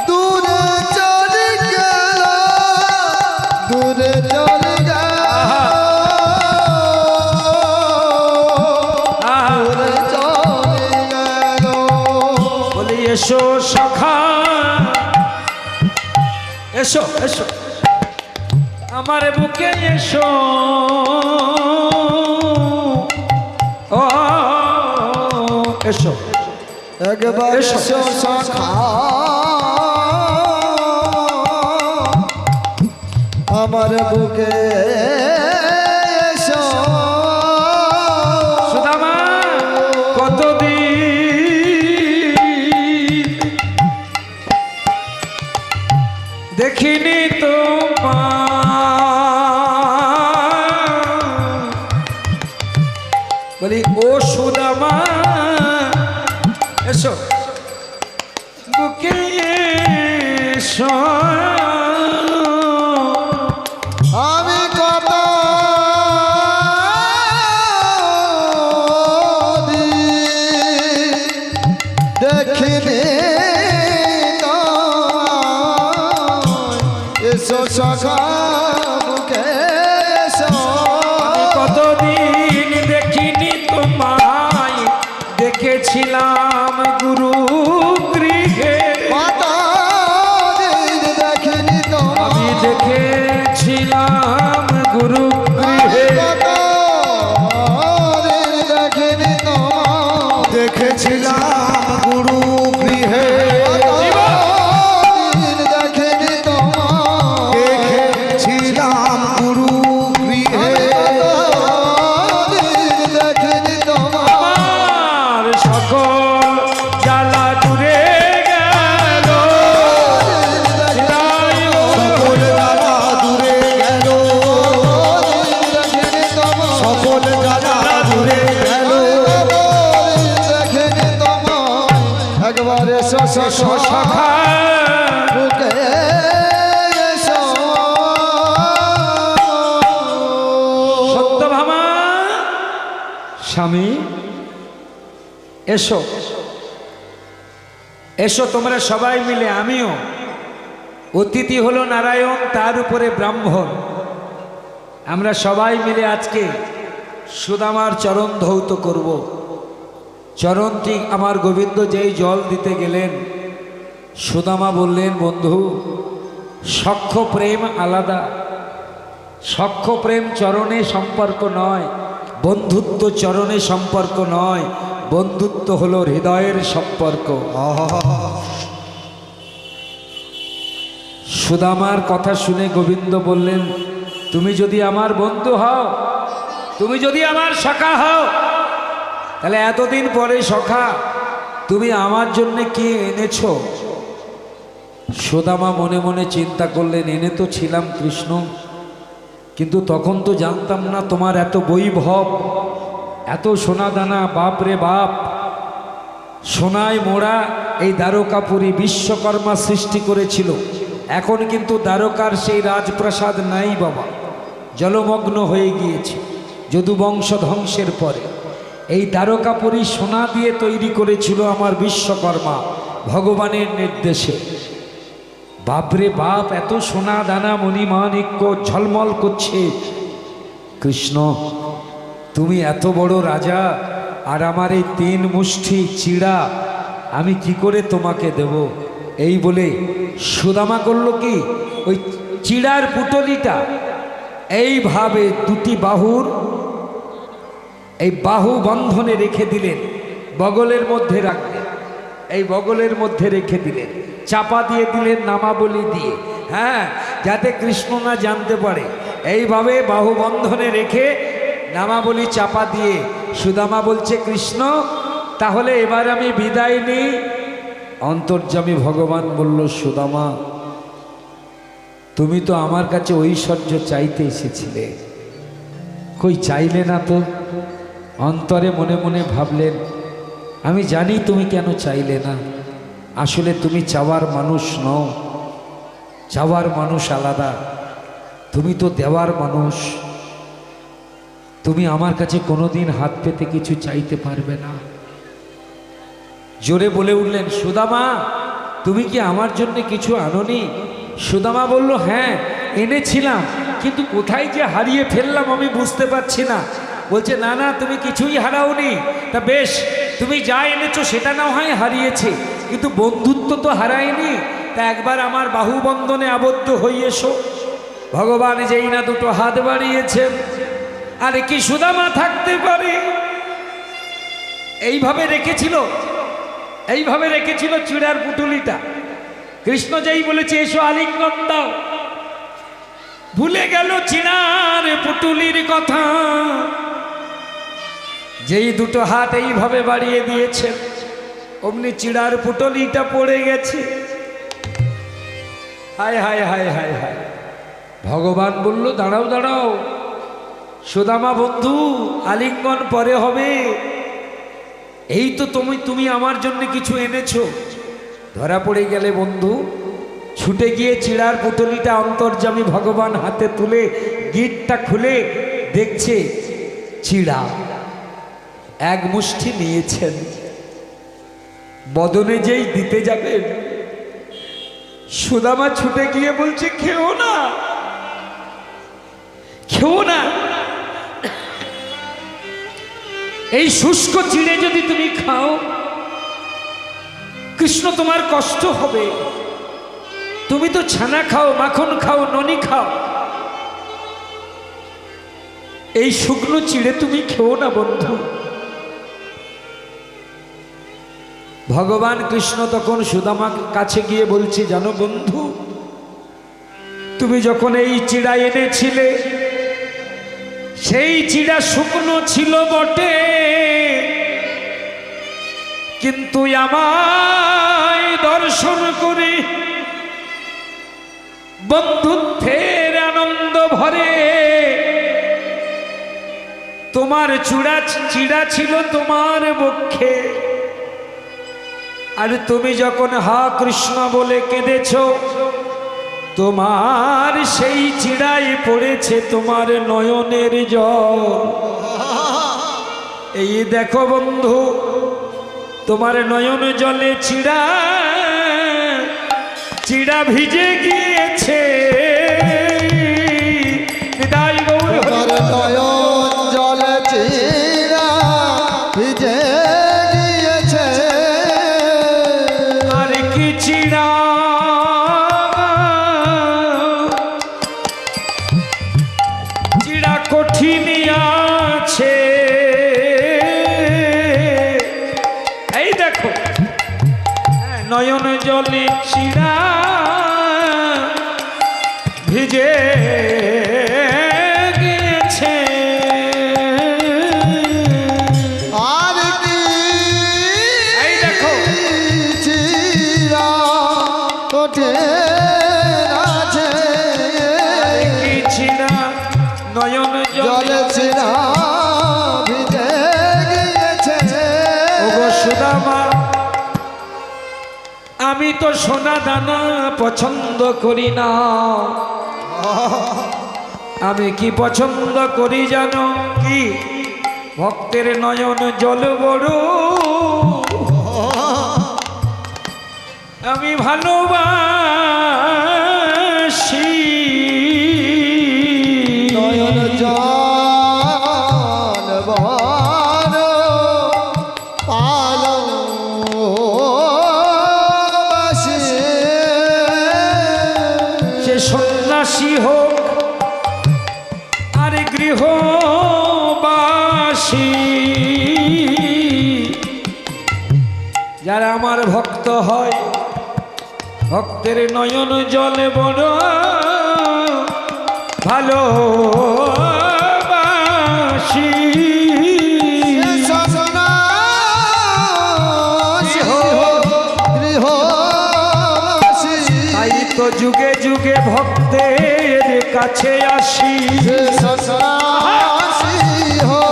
দূরে চলে গেল দূরে চলে গেল আহা, আহা। দূরে চলে গেল বলি এসো সখা এসো এসো আমার বুকে এসো ও এসো একবার এসো। এসো সখা আমার বুকে এসো সুদামা কতদিন দেখিনি বলি ও সুদামা এসো বুকে এসো আমি কত দেখিনি এসো সখা বুকে এসো কতদিন দেখিনি তোমায় দেখেছিলাম গুরু গৃহে কতদিন দেখিনি আমি তোমায় দেখেছিলাম গুরু গৃহে কতদিন দেখিনি তোমায় দেখেছিলাম গুরু গৃহে কতদিন দেখিনি তোমায় দেখেছিলাম গুরু গৃহে কতদিন দেখিনি তোমায় আমার সকল জ্বালা দূরে গেল সকল জ্বালা দূরে গেল দেখিনি তোমায় সকল জ্বালা দূরে গেল দেখিনি তোমায় একবার এসো এসো সখা বুকে এসো সত্যভামা স্বামী এসো এসো তোমরা সবাই মিলে আমিও অতিথি হলো নারায়ণ তার উপরে ব্রাহ্মণ আমরা সবাই মিলে আজকে সুদামার চরণ ধৌত করব চরণটি আমার গোবিন্দ যেই জল দিতে গেলেন সুদামা বললেন বন্ধু সখ্য প্রেম আলাদা সখ্য প্রেম চরণে সম্পর্ক নয় বন্ধুত্ব চরণে সম্পর্ক নয় বন্ধুত্ব হলো হৃদয়ের সম্পর্ক সুদামার কথা শুনে গোবিন্দ বললেন তুমি যদি আমার বন্ধু হও তুমি যদি আমার সখা হও তাহলে এতদিন পরে সখা তুমি আমার জন্য কি এনেছো সুদামা মনে মনে চিন্তা করলেন এনে তো ছিলাম কৃষ্ণ কিন্তু তখন তো জানতাম না তোমার এত বৈভব এত সোনাদানা বাপ রে বাপ সোনায় মোড়া এই দ্বারকাপুরী বিশ্বকর্মা সৃষ্টি করেছিল এখন কিন্তু দ্বারকার সেই রাজপ্রাসাদ নাই বাবা জলমগ্ন হয়ে গিয়েছে যদুবংশ ধ্বংসের পরে এই দ্বারকাপুরী সোনা দিয়ে তৈরি করেছিল আমার বিশ্বকর্মা ভগবানের নির্দেশে। বাপরে বাপ, এত সোনা দানা মণিমাণিক্য ঝলমল করছে। কৃষ্ণ, তুমি এত বড় রাজা, আর আমার এই 3 মুষ্টি চিড়া আমি কি করে তোমাকে দেব? এই বলে সুদামা করলো কি, ওই চিড়ার পুটলিটা এইভাবে 2টি বাহুর এই বাহু বন্ধনে রেখে দিলেন, বগলের মধ্যে রাখলেন, এই বগলের মধ্যে রেখে দিলেন, চাপা দিয়ে দিলেন নামাবলী দিয়ে, হ্যাঁ, যাতে কৃষ্ণ না জানতে পারে। এইভাবে বাহু বন্ধনে রেখে নামাবলী চাপা দিয়ে সুদামা বলছে, কৃষ্ণ তাহলে এবার আমি বিদায় নিই। অন্তর্যামী ভগবান বলল, সুদামা তুমি তো আমার কাছে ঐশ্বর্য চাইতে এসেছিলে, কই চাইলে না তো? অন্তরে মনে মনে ভাবলেন, আমি জানি তুমি কেন চাইলে না। আসলে তুমি চাওয়ার মানুষ নও, চাওয়ার মানুষ আলাদা, তুমি তো দেওয়ার মানুষ। তুমি আমার কাছে কোনোদিন হাত পেতে কিছু চাইতে পারবে না। জোরে বলে উঠলেন, সুদামা তুমি কি আমার জন্য কিছু আনোনি? সুদামা বলল, হ্যাঁ এনেছিলাম, কিন্তু কোথায় যে হারিয়ে ফেললাম আমি বুঝতে পারছি না। বলছে, না না তুমি কিছুই হারাওনি। তা বেশ, তুমি যা এনেছো সেটা না হয় হারিয়েছে, কিন্তু বন্ধুত্ব তো হারায়নি। তা একবার আমার বাহুবন্ধনে আবদ্ধ হয়ে এসো। ভগবান যেই না 2টো হাত বাড়িয়েছেন, আরে কি সুদামা থাকতে পারে? এইভাবে রেখেছিল, এইভাবে রেখেছিল চিড়ার পুটুলিটা। কৃষ্ণ যেই বলেছে এসো আলিঙ্গন দাও, ভুলে গেল চিড়ার পুটুলির কথা। যেই 2টো হাত এইভাবে বাড়িয়ে দিয়েছেন, অমনি চিড়ার পুটলিটা পড়ে গেছে। হায় হায় হায় হায় হায়। ভগবান বলল, দাঁড়াও দাঁড়াও সুদামা বন্ধু, আলিঙ্গন পরে হবে। এই তো তুমি আমার জন্য কিছু এনেছো। ধরা পড়ে গেলে বন্ধু। ছুটে গিয়ে চিড়ার পুটলিটা অন্তর্যামী ভগবান হাতে তুলে গিটটা খুলে দেখছে চিড়া 1 মুষ্টি নিয়েছেন। বদনে যেই দিতে যাবেন, সুদামা ছুটে গিয়ে বলছে, খেও না, খেও না, এই শুষ্ক চিড়ে যদি তুমি খাও কৃষ্ণ তোমার কষ্ট হবে। তুমি তো ছানা খাও, মাখন খাও, ননি খাও, এই শুকনো চিড়ে তুমি খেও না বন্ধু। ভগবান কৃষ্ণ তখন সুদামার কাছে গিয়ে বলছে, জানো বন্ধু, তুমি যখন এই চিড়া এনেছিলে সেই চিড়া শুকনো ছিল বটে, কিন্তু আমায় দর্শন করে বন্ধুত্বের আনন্দ ভরে তোমার চিড়া ছিল তোমার বক্ষে। আর তুমি যখন হা কৃষ্ণ বলে কেঁদেছ, তোমার সেই চিড়াই পড়েছে তোমার নয়নের জল। এই দেখো বন্ধু, তোমার নয়ন জলে চিড়া ভিজে গিয়েছে। বিদায় গৌর হরি। নয়ন জলে চিড়া ভিজে গিয়েছে। আর কি চিড়া, চিড়া কঠিন আছে। এই দেখো নয়ন জলে চিড়া ভিজে গিয়েছে। আর কি এই দেখো চিড়া কঠিন আছে। কি চিড়া নয়ন জলে জলে চিড়া ভিজে গিয়েছে। ওগো সুদামা, আমি তো সোনা দানা পছন্দ করি না। আমি কি পছন্দ করি জানো? কি ভক্তের নয়ন জল বড় আমি ভালোবাসি নয়ন জল বড় ভালোবাসি সে সন্ন্যাসী হোক আর গৃহবাসী যারা আমার ভক্ত হয় ভক্তের নয়ন জলে বড় ভালোবাসি গৃহবাসী তাই তো যুগে যুগে ভক্তের কাছে আসি সন্ন্যাসী হো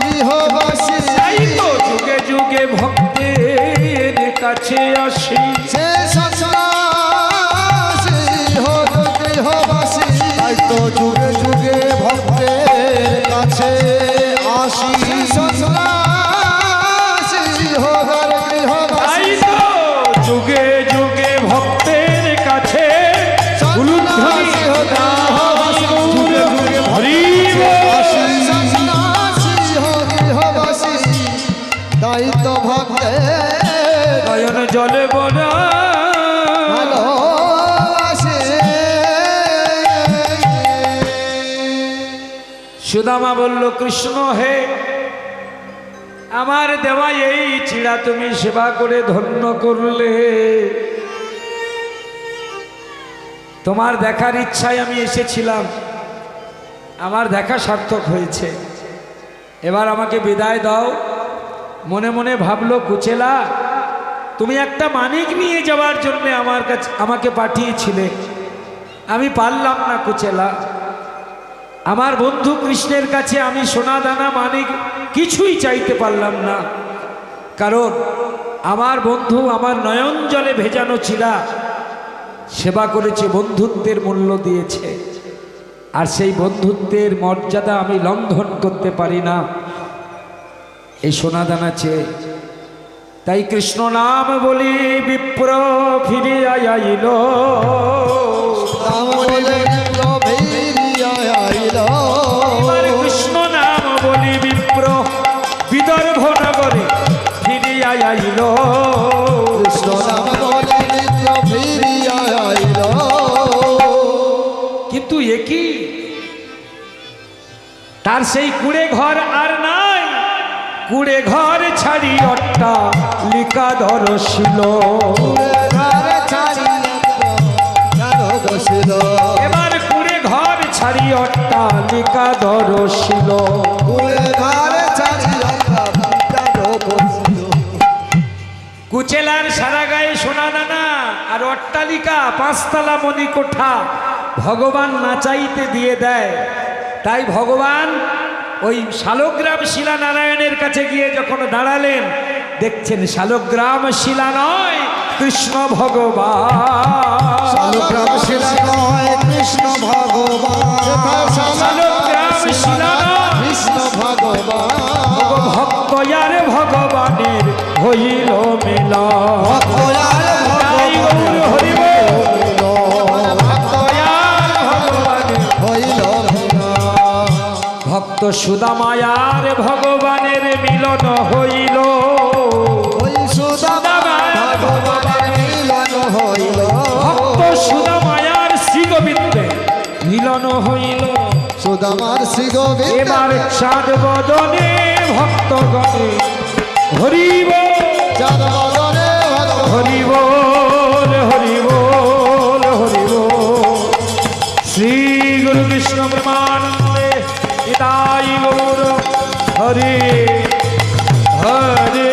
গৃহবাসী তাই তো যুগে যুগে ভক্তের কাছে আসি সে সন্ন্যাসী হো গৃহবাসী তাই তো যুগে যুগে ভক্তের কাছে আসি সন্ন্যাসী হো তাই গৃহবাসী তো যুগে যুগে ভক্তের কাছে সন্ন্যাসী হো গৃহবাসী যুগে যুগে হরি সন্ন্যাসী হো গৃহবাসী তাই তো ভক্তের নয়ন জলে বড় ভালোবাসে সুদামা বলল কৃষ্ণ হে আমার দেওয়া এই চিড়া তুমি সেবা করে ধন্য করলে তোমার দেখার ইচ্ছায় আমি এসেছিলাম আমার দেখা সার্থক হয়েছে এবার আমাকে বিদায় দাও মনে মনে ভাবলো কুচেলা তুমি একটা মানিক নিয়ে যাওয়ার জন্য আমার কাছে আমাকে পাঠিয়েছিলে আমি পারলাম না কুচেলা আমার বন্ধু কৃষ্ণের কাছে আমি সোনা দানা মানিক কিছুই চাইতে পারলাম না কারণ আমার বন্ধু আমার নয়ন জলে ভেজানো চিড়া সেবা করেছে বন্ধুত্বের মূল্য দিয়েছে আর সেই বন্ধুত্বের মর্যাদা আমি লঙ্ঘন করতে পারি না এই সোনা দানা চেয়ে তাই কৃষ্ণ নাম বলি বিপ্র ফিরে আইল রাম বলে লোভেরিয়া আইল এবার কৃষ্ণ নাম বলি বিপ্র বিদর্ভ নগরে ফিরে আইল কৃষ্ণ নাম বলে লোভেরিয়া আইল কিন্তু একই তার সেই কুড়ে ঘর আর নাই কুড়ে ঘর ছাড়ি অট্টা লিকা ধরছিল ঘরে ছাড়িল কারো দোষিল এবার কুড়ে ঘর ছাড়ি অট্টা লিকা ধরছিল ঘরে ছাড়িল কারো দোষিল কুচেলার সারা গায়ে সোনা দানা আর অট্টালিকা পাঁচতলা মণিকোঠা ভগবান না চাইতে দিয়ে দেয় তাই ভগবান ওই শালগ্রাম শিলা নারায়ণের কাছে গিয়ে যখন দাঁড়ালেন দেখছেন শালগ্রাম শিলা নয় কৃষ্ণ ভগবান শালগ্রাম শিলা নয় কৃষ্ণ ভগবান শালগ্রাম শিলা নয় কৃষ্ণ ভগবান ভক্ত আর ভগবানের হইল মিলা তাই গৌর হরি বল। ভক্ত আর ভগবানের ভক্ত সুদামায়ার ভগবানের মিলন হইল ভক্ত সুদামায়ার শ্রীগোবিন্দে মিলন হইল সুদামার শ্রী গোবিন্দ এবার চাঁদ বদনে ভক্তগণে হরি বল চাঁদ বদনে ভগবান হরি বল হরি বল হরি বল শ্রী গুরু কৃষ্ণ প্রেমানন্দে নিতাই গৌর হরে হরে